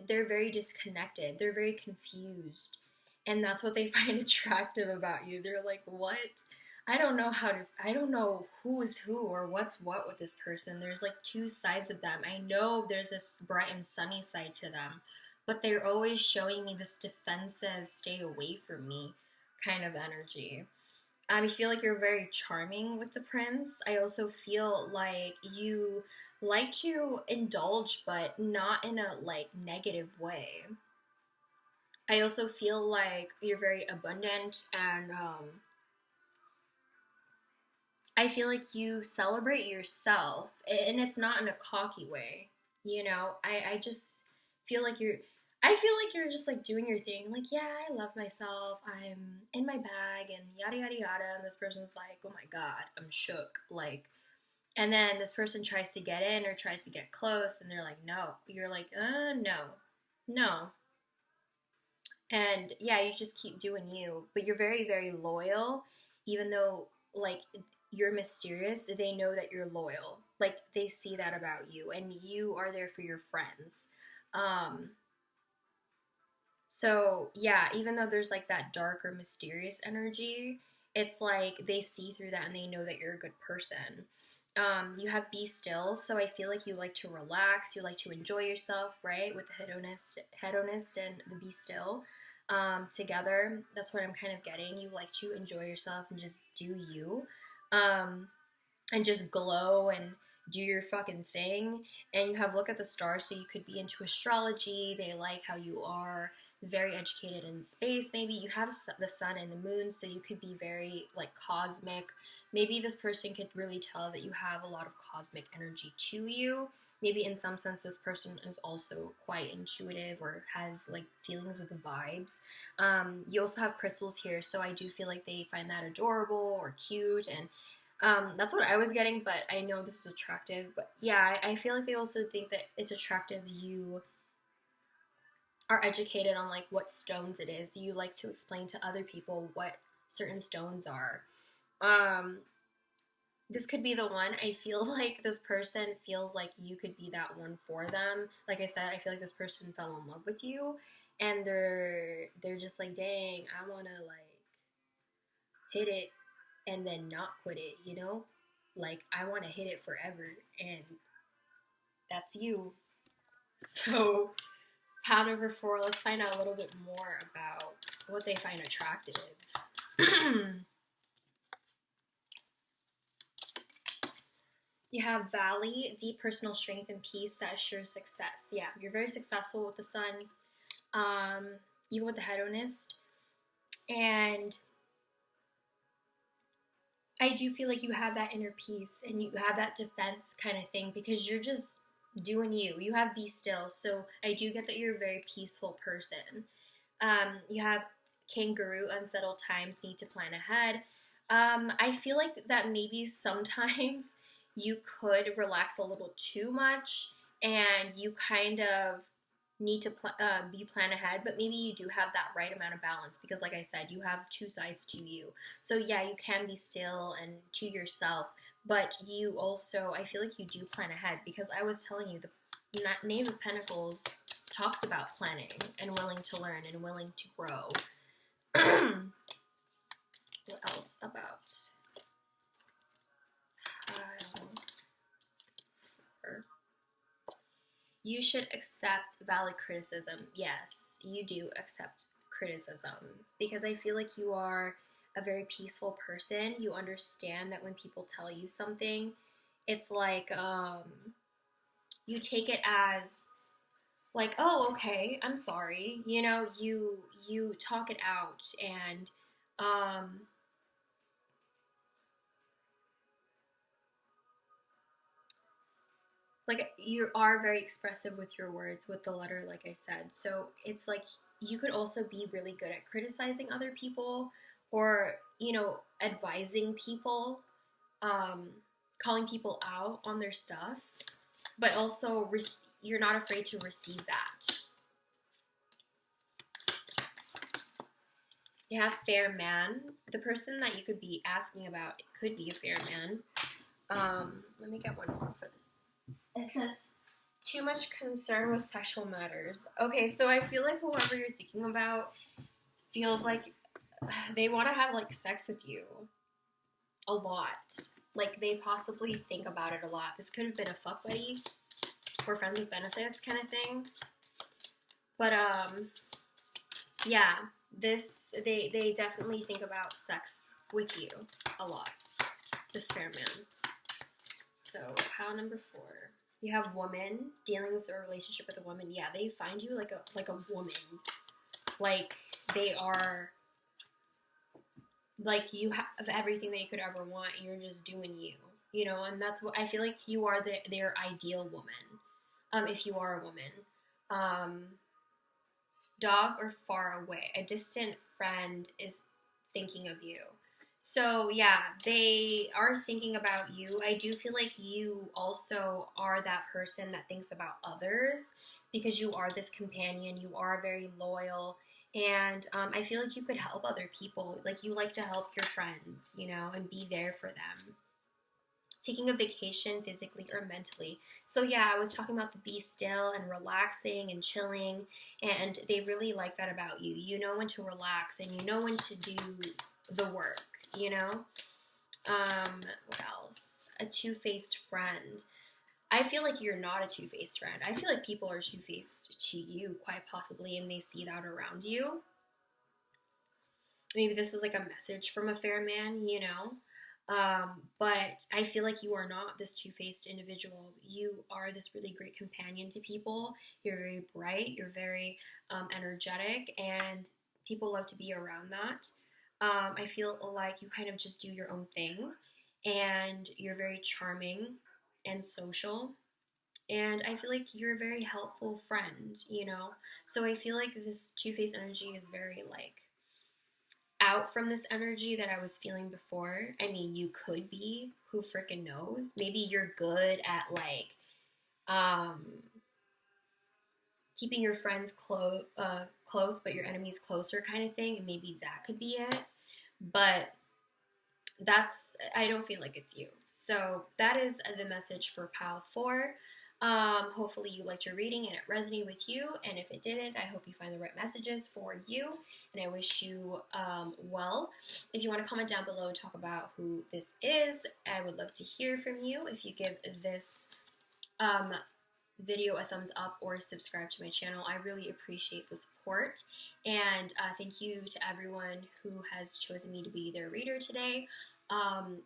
they're very disconnected, they're very confused, and that's what they find attractive about you. They're like, what? I don't know who is who or what's what with this person. There's like two sides of them. I know there's this bright and sunny side to them, but they're always showing me this defensive, stay away from me kind of energy. I feel like you're very charming with the prince. I also feel like you like to indulge, but not in a like negative way. I also feel like you're very abundant, and I feel like you celebrate yourself, and it's not in a cocky way. You know, I just feel like I feel like you're just like doing your thing. Like, yeah, I love myself. I'm in my bag and yada yada yada. And this person's like, oh my god, I'm shook. Like, and then this person tries to get in or tries to get close, and they're like, no. You're like, no, no. And yeah, you just keep doing you, but you're very, very loyal, even though like you're mysterious. They know that you're loyal. Like they see that about you, and you are there for your friends. Um, so yeah, even though there's like that dark or mysterious energy, it's like they see through that and they know that you're a good person. You have be still, so I feel like you like to relax, you like to enjoy yourself, right? With the hedonist and the be still together. That's what I'm kind of getting. You like to enjoy yourself and just do you, um, and just glow and do your fucking thing. And you have look at the stars, so you could be into astrology. They like how you are very educated in space. Maybe you have the sun and the moon, so you could be very like cosmic. Maybe this person could really tell that you have a lot of cosmic energy to you. Maybe in some sense this person is also quite intuitive or has like feelings with the vibes. You also have crystals here, so I do feel like they find that adorable or cute, and that's what I was getting, but I know this is attractive. But yeah, I feel like they also think that it's attractive you are educated on like what stones it is. You like to explain to other people what certain stones are. Um, this could be the one. I feel like this person feels like you could be that one for them. Like I said, I feel like this person fell in love with you, and they're just like, dang, I want to like hit it and then not quit it, you know? Like, I want to hit it forever, and that's you. So, pound over four, let's find out a little bit more about what they find attractive. You have Valley, deep personal strength and peace that assures success. Yeah, you're very successful with the sun, even with the hedonist. And I do feel like you have that inner peace and you have that defense kind of thing because you're just doing you. You have be still. So I do get that you're a very peaceful person. You have kangaroo, unsettled times, need to plan ahead. I feel like that maybe sometimes you could relax a little too much and you kind of need to you plan ahead, but maybe you do have that right amount of balance because like I said, you have two sides to you. So yeah, you can be still and to yourself, but you also, I feel like you do plan ahead because I was telling you the Knave of Pentacles talks about planning and willing to learn and willing to grow. What else about pile 4? You should accept valid criticism. Yes, you do accept criticism because I feel like you are a very peaceful person. You understand that when people tell you something, it's like you take it as like, oh, okay, I'm sorry. You know, you talk it out, and um like you are very expressive with your words with the letter, like I said. So it's like you could also be really good at criticizing other people, or advising people, um calling people out on their stuff, but also you're not afraid to receive that. You have fair man. The person that you could be asking about, it could be a fair man. Let me get one more for this. It says too much concern with sexual matters. Okay, so I feel like whoever you're thinking about feels like they want to have like sex with you a lot. Like they possibly think about it a lot. This could have been a fuck buddy or friends with benefits kind of thing. But yeah, they definitely think about sex with you a lot. This fair man. So pile number 4. You have woman, dealings or relationship with a woman. Yeah, they find you like a woman. Like they are like you have everything that you could ever want, and you're just doing you. And that's what I feel like you are their ideal woman. If you are a woman. Dog or far away. A distant friend is thinking of you. So yeah, they are thinking about you. I do feel like you also are that person that thinks about others, because you are this companion. You are very loyal, and I feel like you could help other people. Like you like to help your friends, and be there for them. Taking a vacation physically or mentally. So yeah, I was talking about the be still and relaxing and chilling, and they really like that about you. You know when to relax, and you know when to do the work, What else? A two-faced friend. I feel like you're not a two-faced friend. I feel like people are two-faced to you, quite possibly, and they see that around you. Maybe this is like a message from a fair man. But I feel like you are not this two-faced individual. You are this really great companion to people. You're very bright. You're very energetic, and people love to be around that. I feel like you kind of just do your own thing, and you're very charming and social. And I feel like you're a very helpful friend. So I feel like this two-faced energy is very like out from this energy that I was feeling before. I mean, you could be, who freaking knows? Maybe you're good at like keeping your friends close, but your enemies closer, kind of thing. And maybe that could be it. But I don't feel like it's you. So that is the message for pile 4. Hopefully you liked your reading and it resonated with you, and if it didn't, I hope you find the right messages for you, and I wish you well. If you want to comment down below and talk about who this is, I would love to hear from you. If you give this video a thumbs up or subscribe to my channel, I really appreciate the support, and thank you to everyone who has chosen me to be their reader today.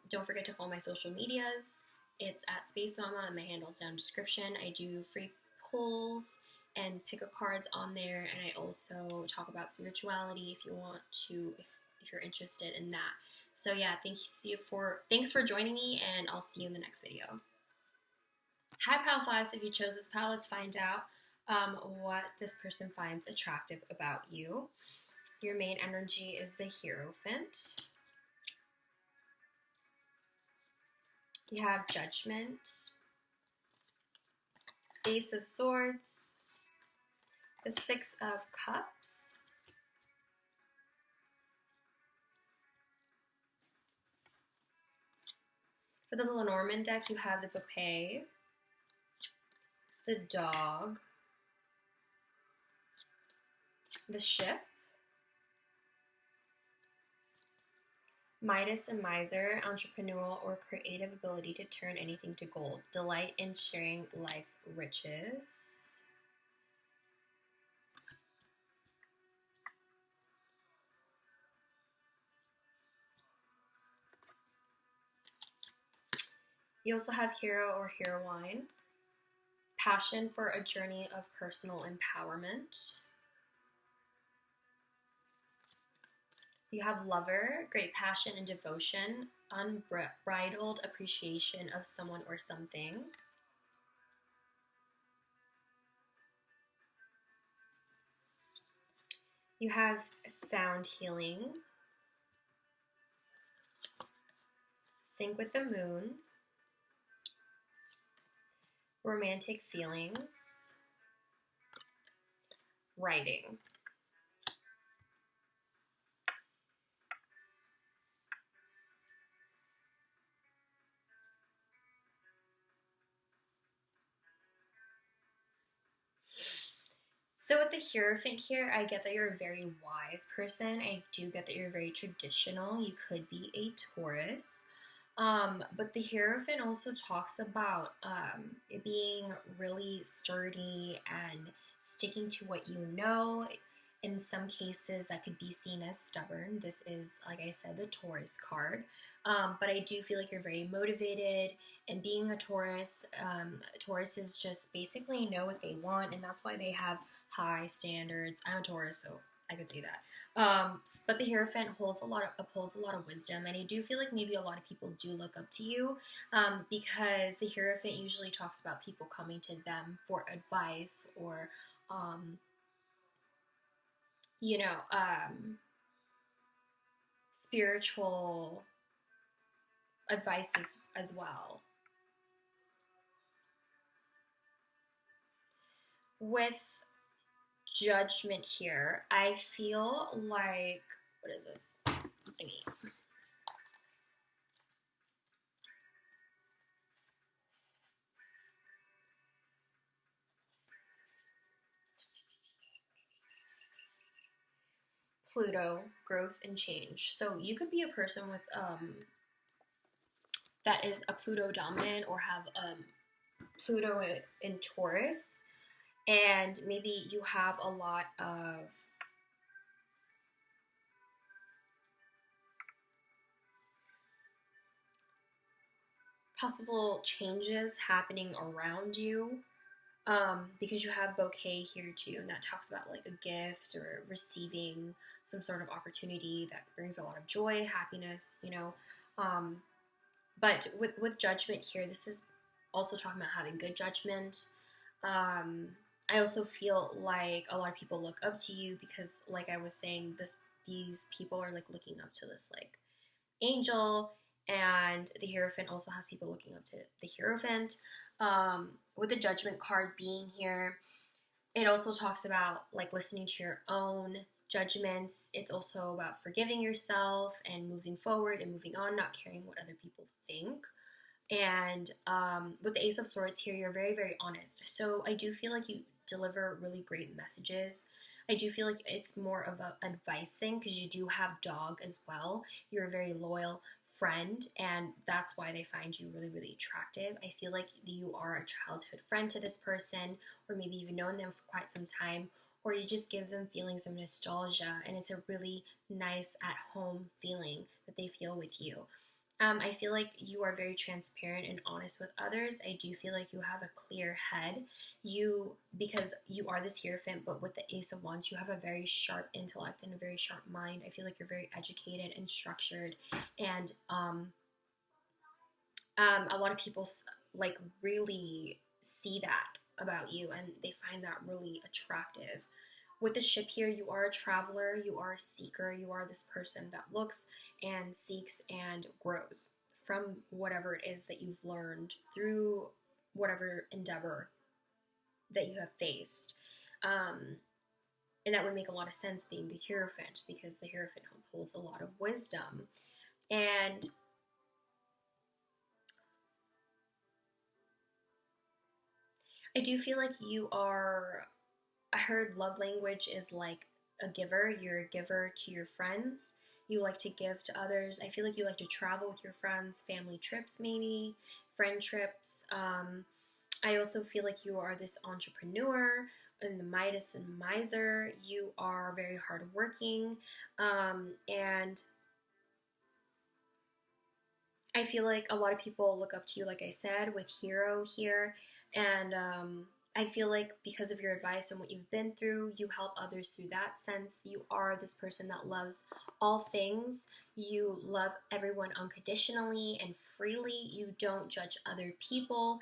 Don't forget to follow my social medias. It's at Space Mama, and my handle's down in the description. I do free pulls and pick a cards on there, and I also talk about spirituality if you want to, if you're interested in that. So yeah, thanks for joining me, and I'll see you in the next video. Hi Pal 5s, if you chose this pal, let's find out what this person finds attractive about you. Your main energy is the Hierophant. You have Judgment, Ace of Swords, the 6 of Cups, for the Lenormand deck, you have the Bouquet, the Dog, the Ship, Midas and Miser, entrepreneurial or creative ability to turn anything to gold, delight in sharing life's riches. You also have hero or heroine, passion for a journey of personal empowerment. You have lover, great passion and devotion, unbridled appreciation of someone or something. You have sound healing, sync with the moon, romantic feelings, writing. So with the Hierophant here, I get that you're a very wise person. I do get that you're very traditional. You could be a Taurus. But the Hierophant also talks about it being really sturdy and sticking to what you know. In some cases, that could be seen as stubborn. This is, like I said, the Taurus card. But I do feel like you're very motivated. And being a Taurus, Tauruses just basically know what they want, and that's why they have high standards. I'm a Taurus, so I could say that. But the Hierophant upholds a lot of wisdom, and I do feel like maybe a lot of people do look up to you, because the Hierophant usually talks about people coming to them for advice or, you know, spiritual advice as well. With Judgment here, I feel like, what is this? I mean, Pluto, growth and change. So you could be a person with that is a Pluto dominant or have Pluto in Taurus, and maybe you have a lot of possible changes happening around you, because you have bouquet here too, and that talks about like a gift or receiving some sort of opportunity that brings a lot of joy, happiness, you know. But with Judgment here, this is also talking about having good judgment. I also feel like a lot of people look up to you because, like I was saying, these people are like looking up to this like angel, and the Hierophant also has people looking up to the Hierophant. With the Judgment card being here, it also talks about like listening to your own judgments. It's also about forgiving yourself and moving forward and moving on, not caring what other people think. And with the Ace of Swords here, you're very, very honest. So I do feel like you deliver really great messages. I do feel like it's more of an advice thing because you do have dog as well. You're a very loyal friend, and that's why they find you really, really attractive. I feel like you are a childhood friend to this person, or maybe you've known them for quite some time, or you just give them feelings of nostalgia, and it's a really nice at home feeling that they feel with you. I feel like you are very transparent and honest with others. I do feel like you have a clear head. Because you are this Hierophant, but with the Ace of Wands, you have a very sharp intellect and a very sharp mind. I feel like you're very educated and structured, and a lot of people like really see that about you, and they find that really attractive. With the Ship here, you are a traveler, you are a seeker, you are this person that looks and seeks and grows from whatever it is that you've learned through whatever endeavor that you have faced. And that would make a lot of sense being the Hierophant, because the Hierophant holds a lot of wisdom. And I do feel like you are, I heard love language is like a giver. You're a giver to your friends. You like to give to others. I feel like you like to travel with your friends, family trips, maybe, friend trips. I also feel like you are this entrepreneur and the Midas and Miser. You are very hardworking, and I feel like a lot of people look up to you, like I said, with hero here. And I feel like because of your advice and what you've been through, you help others through that sense. You are this person that loves all things. You love everyone unconditionally and freely. You don't judge other people.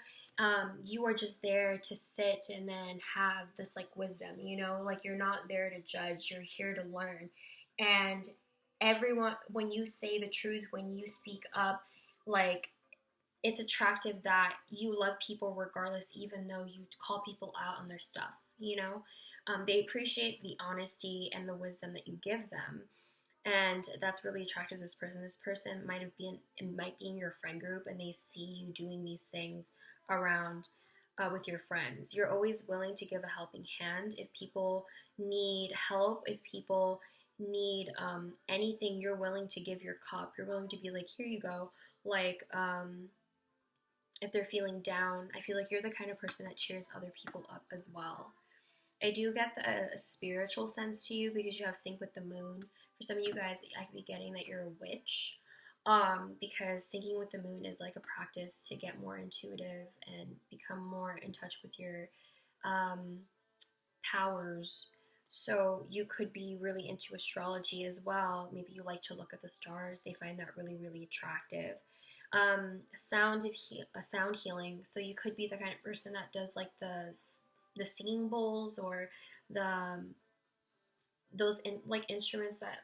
You are just there to sit and then have this like wisdom, you know, like you're not there to judge, you're here to learn. And everyone, when you say the truth, when you speak up, like it's attractive that you love people regardless, even though you call people out on their stuff, you know. They appreciate the honesty and the wisdom that you give them, and that's really attractive to this person. This person might be in your friend group, and they see you doing these things around with your friends. You're always willing to give a helping hand if people need help, if people need anything. You're willing to give your cup. You're willing to be like, here you go. Like if they're feeling down, I feel like you're the kind of person that cheers other people up as well. I do get a spiritual sense to you because you have sync with the moon. For some of you guys, I could be getting that you're a witch, because syncing with the moon is like a practice to get more intuitive and become more in touch with your um, powers. So you could be really into astrology as well. Maybe you like to look at the stars. They find that really, really attractive. Sound healing. So you could be the kind of person that does like the singing bowls or the those like instruments that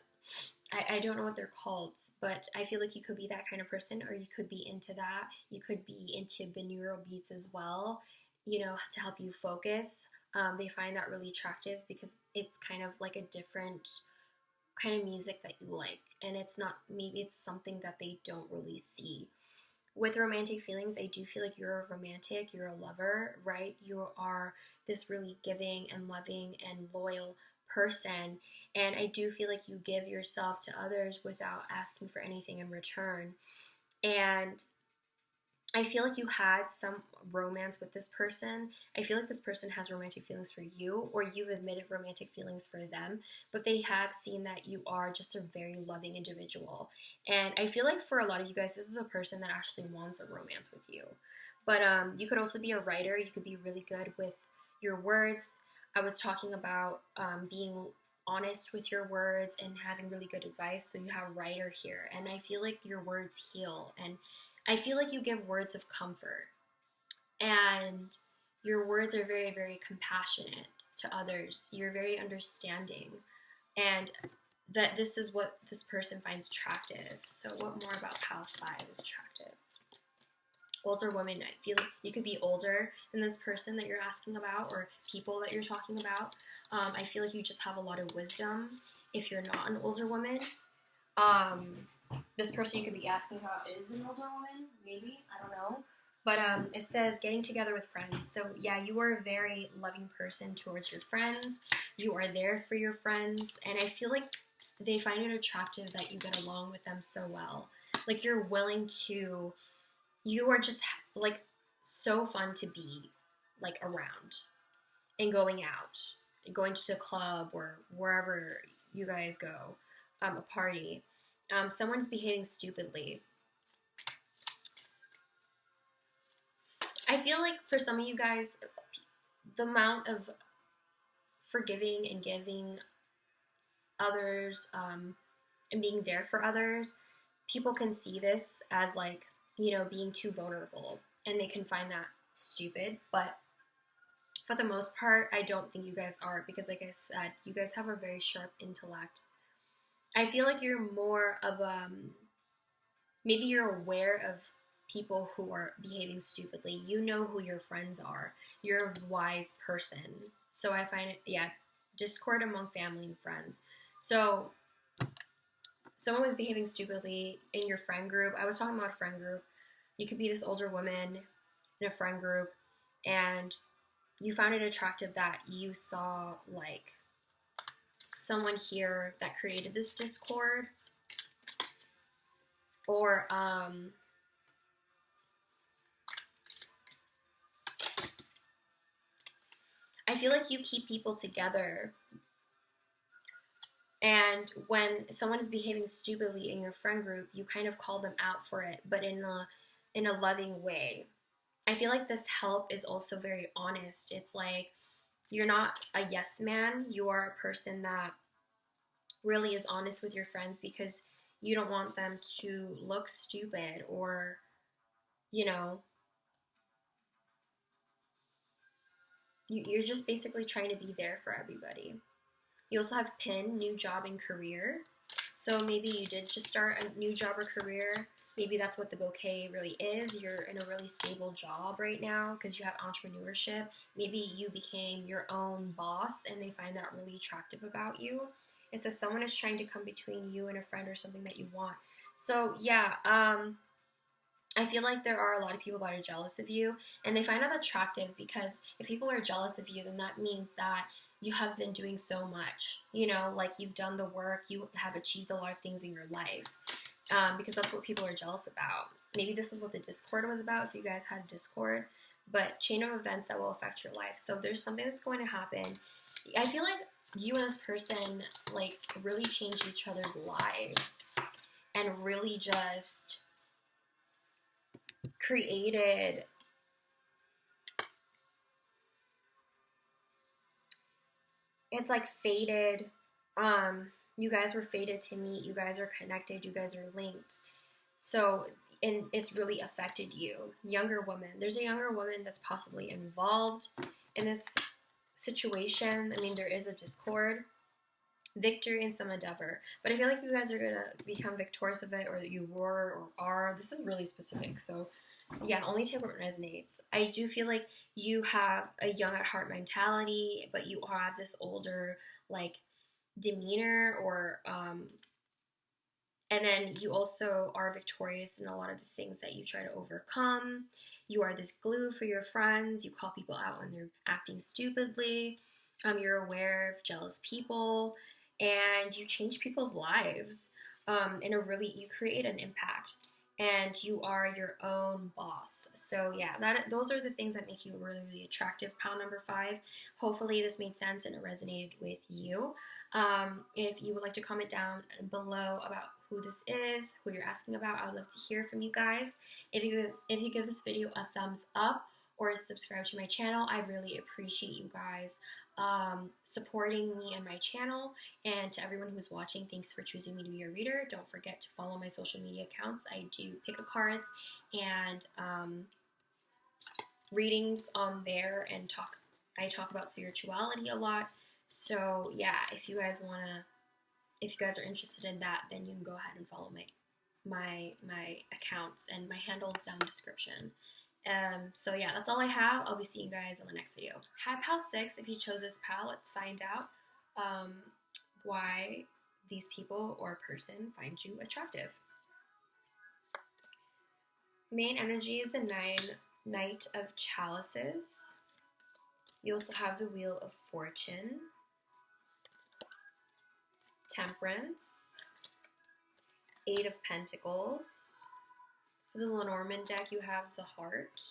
I don't know what they're called, but I feel like you could be that kind of person, or you could be into that. You could be into binaural beats as well, you know, to help you focus. They find that really attractive because it's kind of like a different kind of music that you like, and it's not, maybe it's something that they don't really see. With romantic feelings, I do feel like you're a romantic, you're a lover, right? You are this really giving and loving and loyal person. And I do feel like you give yourself to others without asking for anything in return. And I feel like you had some romance with this person. I feel like this person has romantic feelings for you, or you've admitted romantic feelings for them, but they have seen that you are just a very loving individual. And I feel like for a lot of you guys, this is a person that actually wants a romance with you. But you could also be a writer. You could be really good with your words. I was talking about being honest with your words and having really good advice. So you have writer here. And I feel like your words heal. And I feel like you give words of comfort, and your words are very, very compassionate to others. You're very understanding, and that this is what this person finds attractive. So what more about Pile 5 is attractive? Older women, I feel like you could be older than this person that you're asking about, or people that you're talking about. I feel like you just have a lot of wisdom if you're not an older woman. This person you could be asking about is an older woman, maybe, I don't know. But it says getting together with friends. So yeah, you are a very loving person towards your friends. You are there for your friends, and I feel like they find it attractive that you get along with them so well. Like you're willing to, you are just like so fun to be like around and going out and going to a club or wherever you guys go, a party. Someone's behaving stupidly. I feel like for some of you guys, the amount of forgiving and giving others, and being there for others, people can see this as like, you know, being too vulnerable, and they can find that stupid. But for the most part, I don't think you guys are, because like I said, you guys have a very sharp intellect. I feel like you're more of maybe you're aware of people who are behaving stupidly. You know who your friends are. You're a wise person. So I find it, yeah, discord among family and friends. So someone was behaving stupidly in your friend group. I was talking about a friend group. You could be this older woman in a friend group, and you found it attractive that you saw like someone here that created this discord, or I feel like you keep people together, And when someone is behaving stupidly in your friend group, you kind of call them out for it, but in a loving way. I feel like this help is also very honest. It's like you're not a yes man, you are a person that really is honest with your friends because you don't want them to look stupid or, you know, you're just basically trying to be there for everybody. You also have pin, new job and career. So maybe you did just start a new job or career. Maybe that's what the bouquet really is. You're in a really stable job right now because you have entrepreneurship. Maybe you became your own boss and they find that really attractive about you. It says someone is trying to come between you and a friend or something that you want. So yeah, I feel like there are a lot of people that are jealous of you and they find that attractive because if people are jealous of you, then that means that you have been doing so much, you know, like you've done the work, you have achieved a lot of things in your life, because that's what people are jealous about. Maybe this is what the Discord was about if you guys had a Discord, but chain of events that will affect your life. So there's something that's going to happen. I feel like you and this person like really changed each other's lives and really just created it's like fated. You guys were fated to meet. You guys are connected. You guys are linked. So, and it's really affected you. Younger woman. There's a younger woman that's possibly involved in this situation. I mean, there is a discord. Victory in some endeavor. But I feel like you guys are going to become victorious of it, or you were or are. This is really specific. So, yeah, only take what resonates. I do feel like you have a young at heart mentality, but you have this older, like, demeanor or and then you also are victorious in a lot of the things that you try to overcome. You are this glue for your friends. You call people out when they're acting stupidly. You're aware of jealous people and you change people's lives in a really, you create an impact and you are your own boss. So yeah, those are the things that make you really, really attractive. Pile number 5. Hopefully this made sense and it resonated with you. If you would like to comment down below about who this is, who you're asking about, I would love to hear from you guys. If you give this video a thumbs up or subscribe to my channel, I really appreciate you guys supporting me and my channel. And to everyone who's watching, thanks for choosing me to be your reader. Don't forget to follow my social media accounts. I do pick a cards and readings on there, and I talk about spirituality a lot. So yeah, if you guys are interested in that, then you can go ahead and follow my accounts, and my handle is down in the description. So yeah, that's all I have. I'll be seeing you guys in the next video. Hi, pal 6. If you chose this pal, let's find out why these people or person find you attractive. Main energy is the Knight of Chalices. You also have the Wheel of Fortune, Temperance, 8 of Pentacles. For the Lenormand deck, you have the Heart,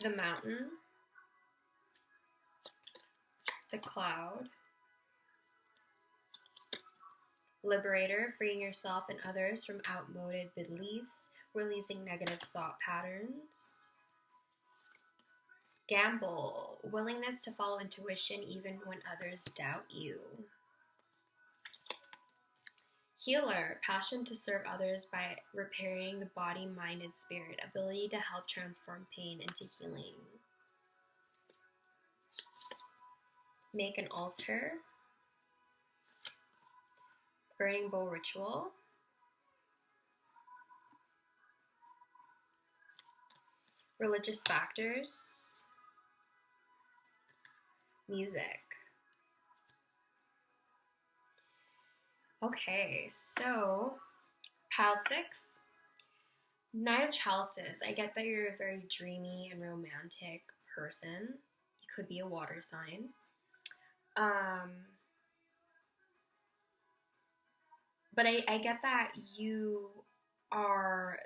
the Mountain, the Cloud, Liberator, freeing yourself and others from outmoded beliefs, releasing negative thought patterns. Gamble, willingness to follow intuition even when others doubt you. Healer, passion to serve others by repairing the body, mind, and spirit, ability to help transform pain into healing. Make an altar. Burning bowl ritual. Religious factors. Music. Okay, so pile 6, Knight of Chalices. I get that you're a very dreamy and romantic person. You could be a water sign. But I get that you are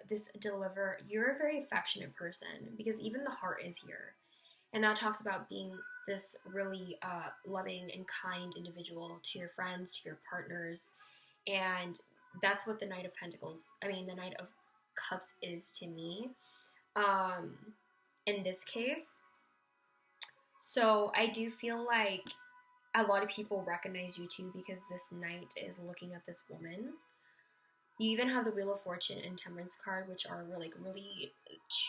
you're a very affectionate person because even the Heart is here. And that talks about being this really loving and kind individual to your friends, to your partners. And that's what the the Knight of Cups is to me, um, in this case. So I do feel like a lot of people recognize you too because this knight is looking at this woman. You even have the Wheel of Fortune and Temperance card, which are really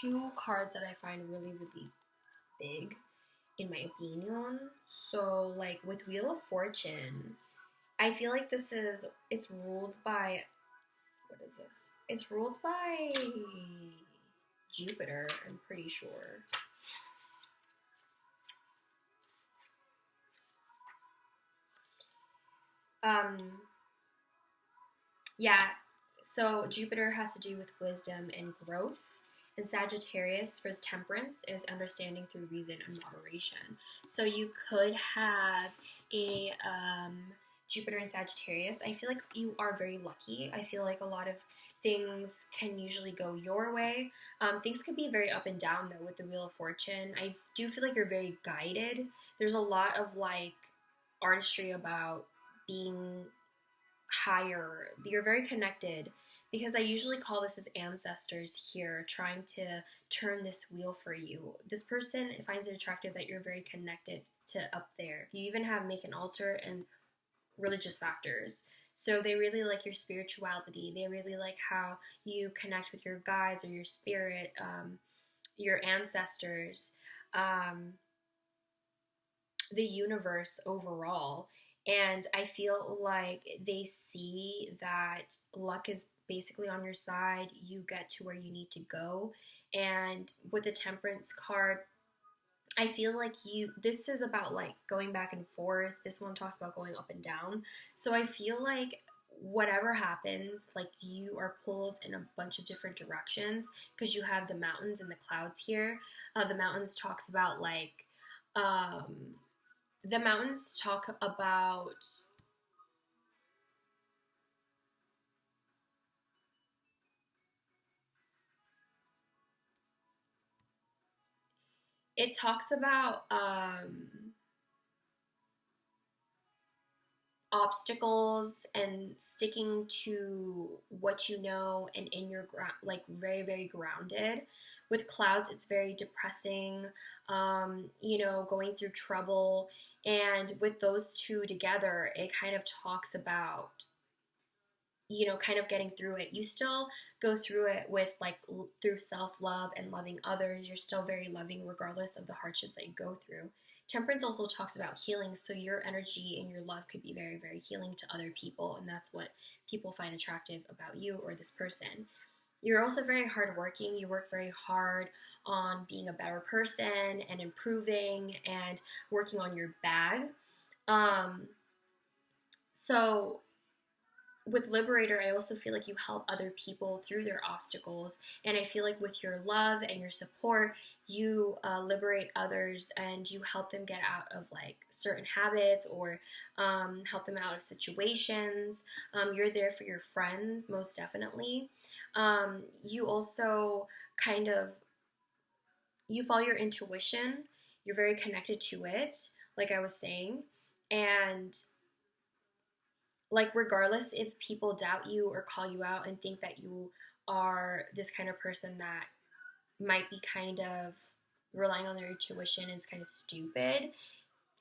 two cards that I find really big in my opinion. So like with Wheel of Fortune, I feel like it's ruled by, what is this? It's ruled by Jupiter, I'm pretty sure. Um, yeah, so Jupiter has to do with wisdom and growth. And Sagittarius for temperance is understanding through reason and moderation. So you could have a Jupiter and Sagittarius. I feel like you are very lucky. I feel like a lot of things can usually go your way. Things could be very up and down though with the Wheel of Fortune. I do feel like you're very guided. There's a lot of like artistry about being higher. You're very connected because I usually call this as ancestors here trying to turn this wheel for you. This person finds it attractive that you're very connected to up there. You even have make an altar and religious factors. So they really like your spirituality. They really like how you connect with your guides or your spirit, your ancestors, the universe overall. And I feel like they see that luck is basically on your side. You get to where you need to go. And with the Temperance card, I feel like this is about like going back and forth. This one talks about going up and down. So I feel like whatever happens, like you are pulled in a bunch of different directions because you have the mountains and the clouds here. The mountains talks about like, the mountains talk about it talks about obstacles and sticking to what you know and in your ground, like very grounded. With clouds, it's very depressing, going through trouble. And with those two together, it kind of talks about kind of getting through it. You still go through it with like through self-love and loving others. You're still very loving regardless of the hardships that you go through. Temperance also talks about healing, so your energy and your love could be very healing to other people, and that's what people find attractive about you or this person. You're also very hardworking. You work very hard on being a better person and improving and working on your bag. Um, so with Liberator, I also feel like you help other people through their obstacles. And I feel like with your love and your support, you liberate others and you help them get out of like certain habits or help them out of situations. You're there for your friends, most definitely. You also kind of, you follow your intuition. You're very connected to it, like I was saying. And like regardless if people doubt you or call you out and think that you are this kind of person that might be kind of relying on their intuition and it's kind of stupid,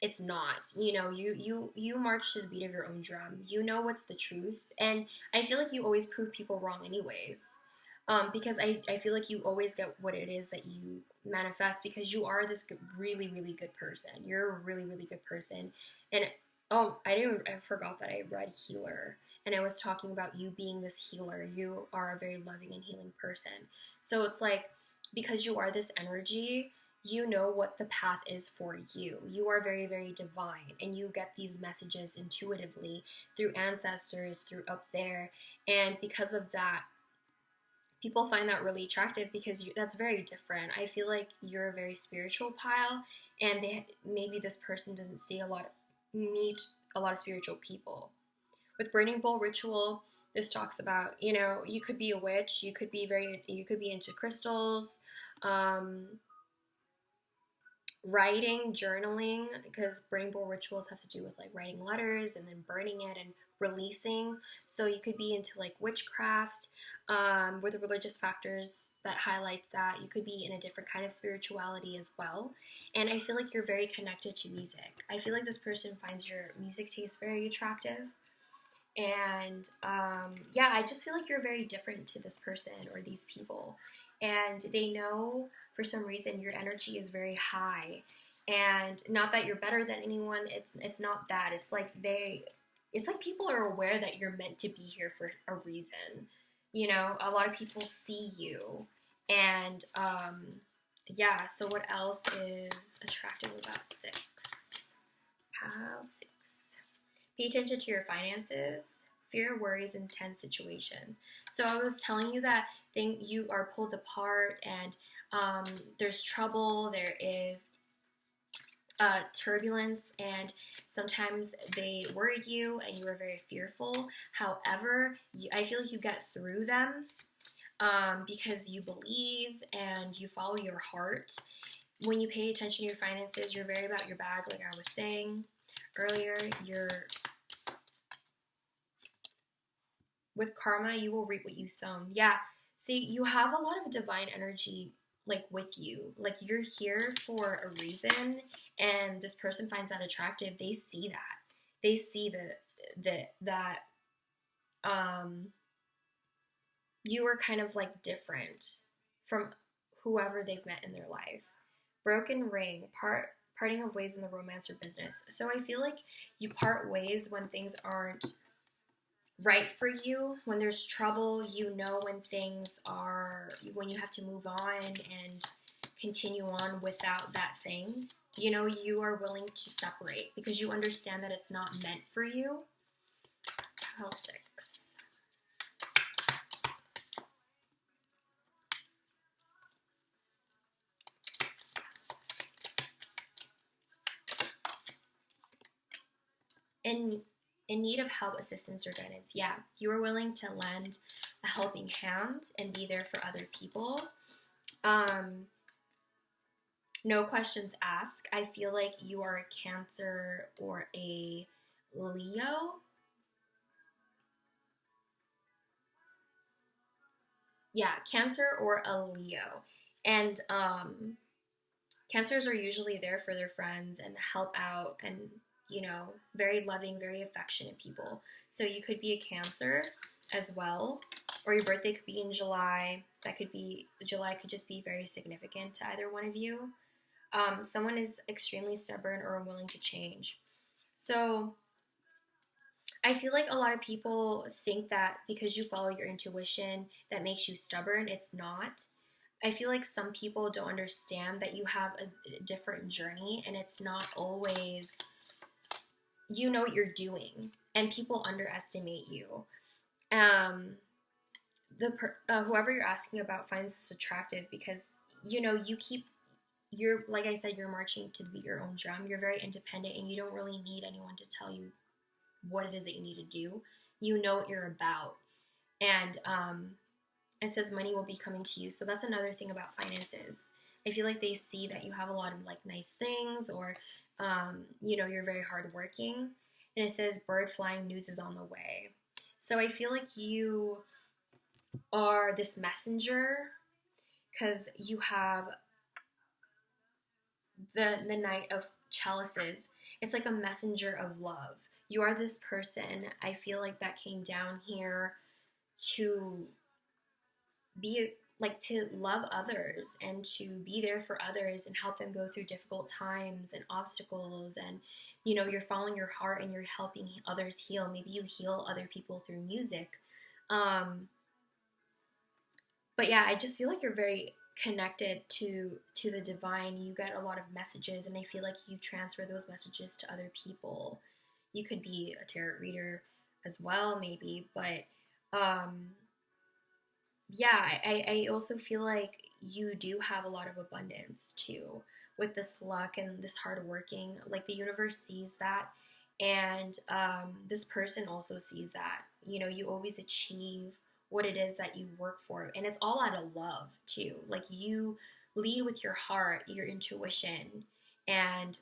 it's not. You march to the beat of your own drum. You know what's the truth, and I feel like you always prove people wrong anyways. Because I feel like you always get what it is that you manifest because you are this really good person. You're a really good person. And oh, I forgot that I read healer and I was talking about you being this healer. You are a very loving and healing person. So it's like, because you are this energy, you know what the path is for you. You are very divine and you get these messages intuitively through ancestors, through up there. And because of that, people find that really attractive because that's very different. I feel like you're a very spiritual pile, and maybe this person doesn't meet a lot of spiritual people. With Burning Bowl Ritual, this talks about, you could be a witch, you could be into crystals, writing, journaling, because burning bowl rituals have to do with like writing letters and then burning it and releasing. So you could be into like witchcraft, with religious factors that highlights that. You could be in a different kind of spirituality as well. And I feel like you're very connected to music. I feel like this person finds your music taste very attractive. And yeah, I just feel like you're very different to this person or these people. And they know for some reason your energy is very high. And not that you're better than anyone, it's not that. It's like people are aware that you're meant to be here for a reason. You know, a lot of people see you. And yeah, so what else is attractive about six? Pile six. Pay attention to your finances, fear, worries, and tense situations. So I was telling you that you are pulled apart and there's trouble, there is turbulence, and sometimes they worry you and you are very fearful. However, I feel like you get through them because you believe and you follow your heart. When you pay attention to your finances, you're very about your bag, like I was saying earlier. With karma, you will reap what you sown. Yeah, see, you have a lot of divine energy like with you. Like you're here for a reason, and this person finds that attractive. They see that. They see that you are kind of like different from whoever they've met in their life. Broken ring, parting of ways in the romance or business. So I feel like you part ways when things aren't right for you. When there's trouble, you know when you have to move on and continue on without that thing. You know, you are willing to separate because you understand that it's not meant for you. Pile six. In need of help, assistance, or guidance. Yeah, you are willing to lend a helping hand and be there for other people. No questions asked. I feel like you are a Cancer or a Leo. Yeah, Cancer or a Leo. And Cancers are usually there for their friends and help out and, you know, very loving, very affectionate people. So you could be a Cancer as well, or your birthday could be in July. July could just be very significant to either one of you. Someone is extremely stubborn or unwilling to change. So I feel like a lot of people think that because you follow your intuition, that makes you stubborn. It's not. I feel like some people don't understand that you have a different journey and it's not always, you know what you're doing, and people underestimate you. Whoever you're asking about finds this attractive because, you know, you're, like I said, you're marching to beat your own drum. You're very independent and you don't really need anyone to tell you what it is that you need to do. You know what you're about. And it says money will be coming to you. So that's another thing about finances. I feel like they see that you have a lot of like nice things, or you know, you're very hardworking. And it says bird flying, news is on the way. So I feel like you are this messenger because you have the Knight of Chalices. It's like a messenger of love. You are this person, I feel like, that came down here to be like, to love others and to be there for others and help them go through difficult times and obstacles. And, you know, you're following your heart and you're helping others heal. Maybe you heal other people through music. But yeah, I just feel like you're very connected to the divine. You get a lot of messages, and I feel like you transfer those messages to other people. You could be a tarot reader as well, maybe, but yeah, I also feel like you do have a lot of abundance too with this luck and this hard working. Like the universe sees that, and this person also sees that. You know, you always achieve what it is that you work for, and it's all out of love too. Like you lead with your heart, your intuition, and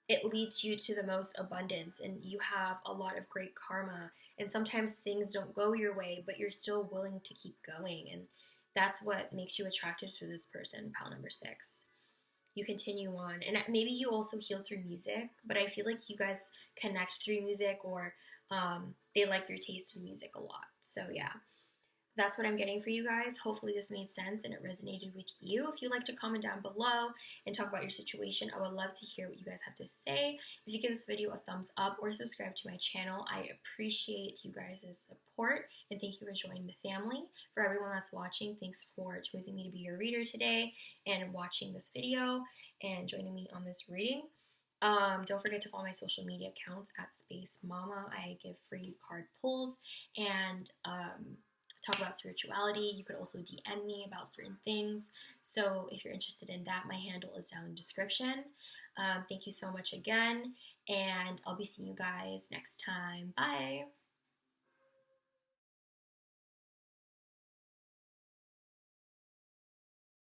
it leads you to the most abundance, and you have a lot of great karma. And sometimes things don't go your way, but you're still willing to keep going, and that's what makes you attracted to this person, pile number 6. You continue on, and maybe you also heal through music, but I feel like you guys connect through music, or they like your taste in music a lot. So yeah, that's what I'm getting for you guys. Hopefully this made sense and it resonated with you. If you'd like to comment down below and talk about your situation, I would love to hear what you guys have to say. If you give this video a thumbs up or subscribe to my channel, I appreciate you guys' support, and thank you for joining the family. For everyone that's watching, thanks for choosing me to be your reader today and watching this video and joining me on this reading. Don't forget to follow my social media accounts at Space Mama. I give free card pulls and talk about spirituality. You could also DM me about certain things. So if you're interested in that, my handle is down in the description. Thank you so much again, and I'll be seeing you guys next time. Bye!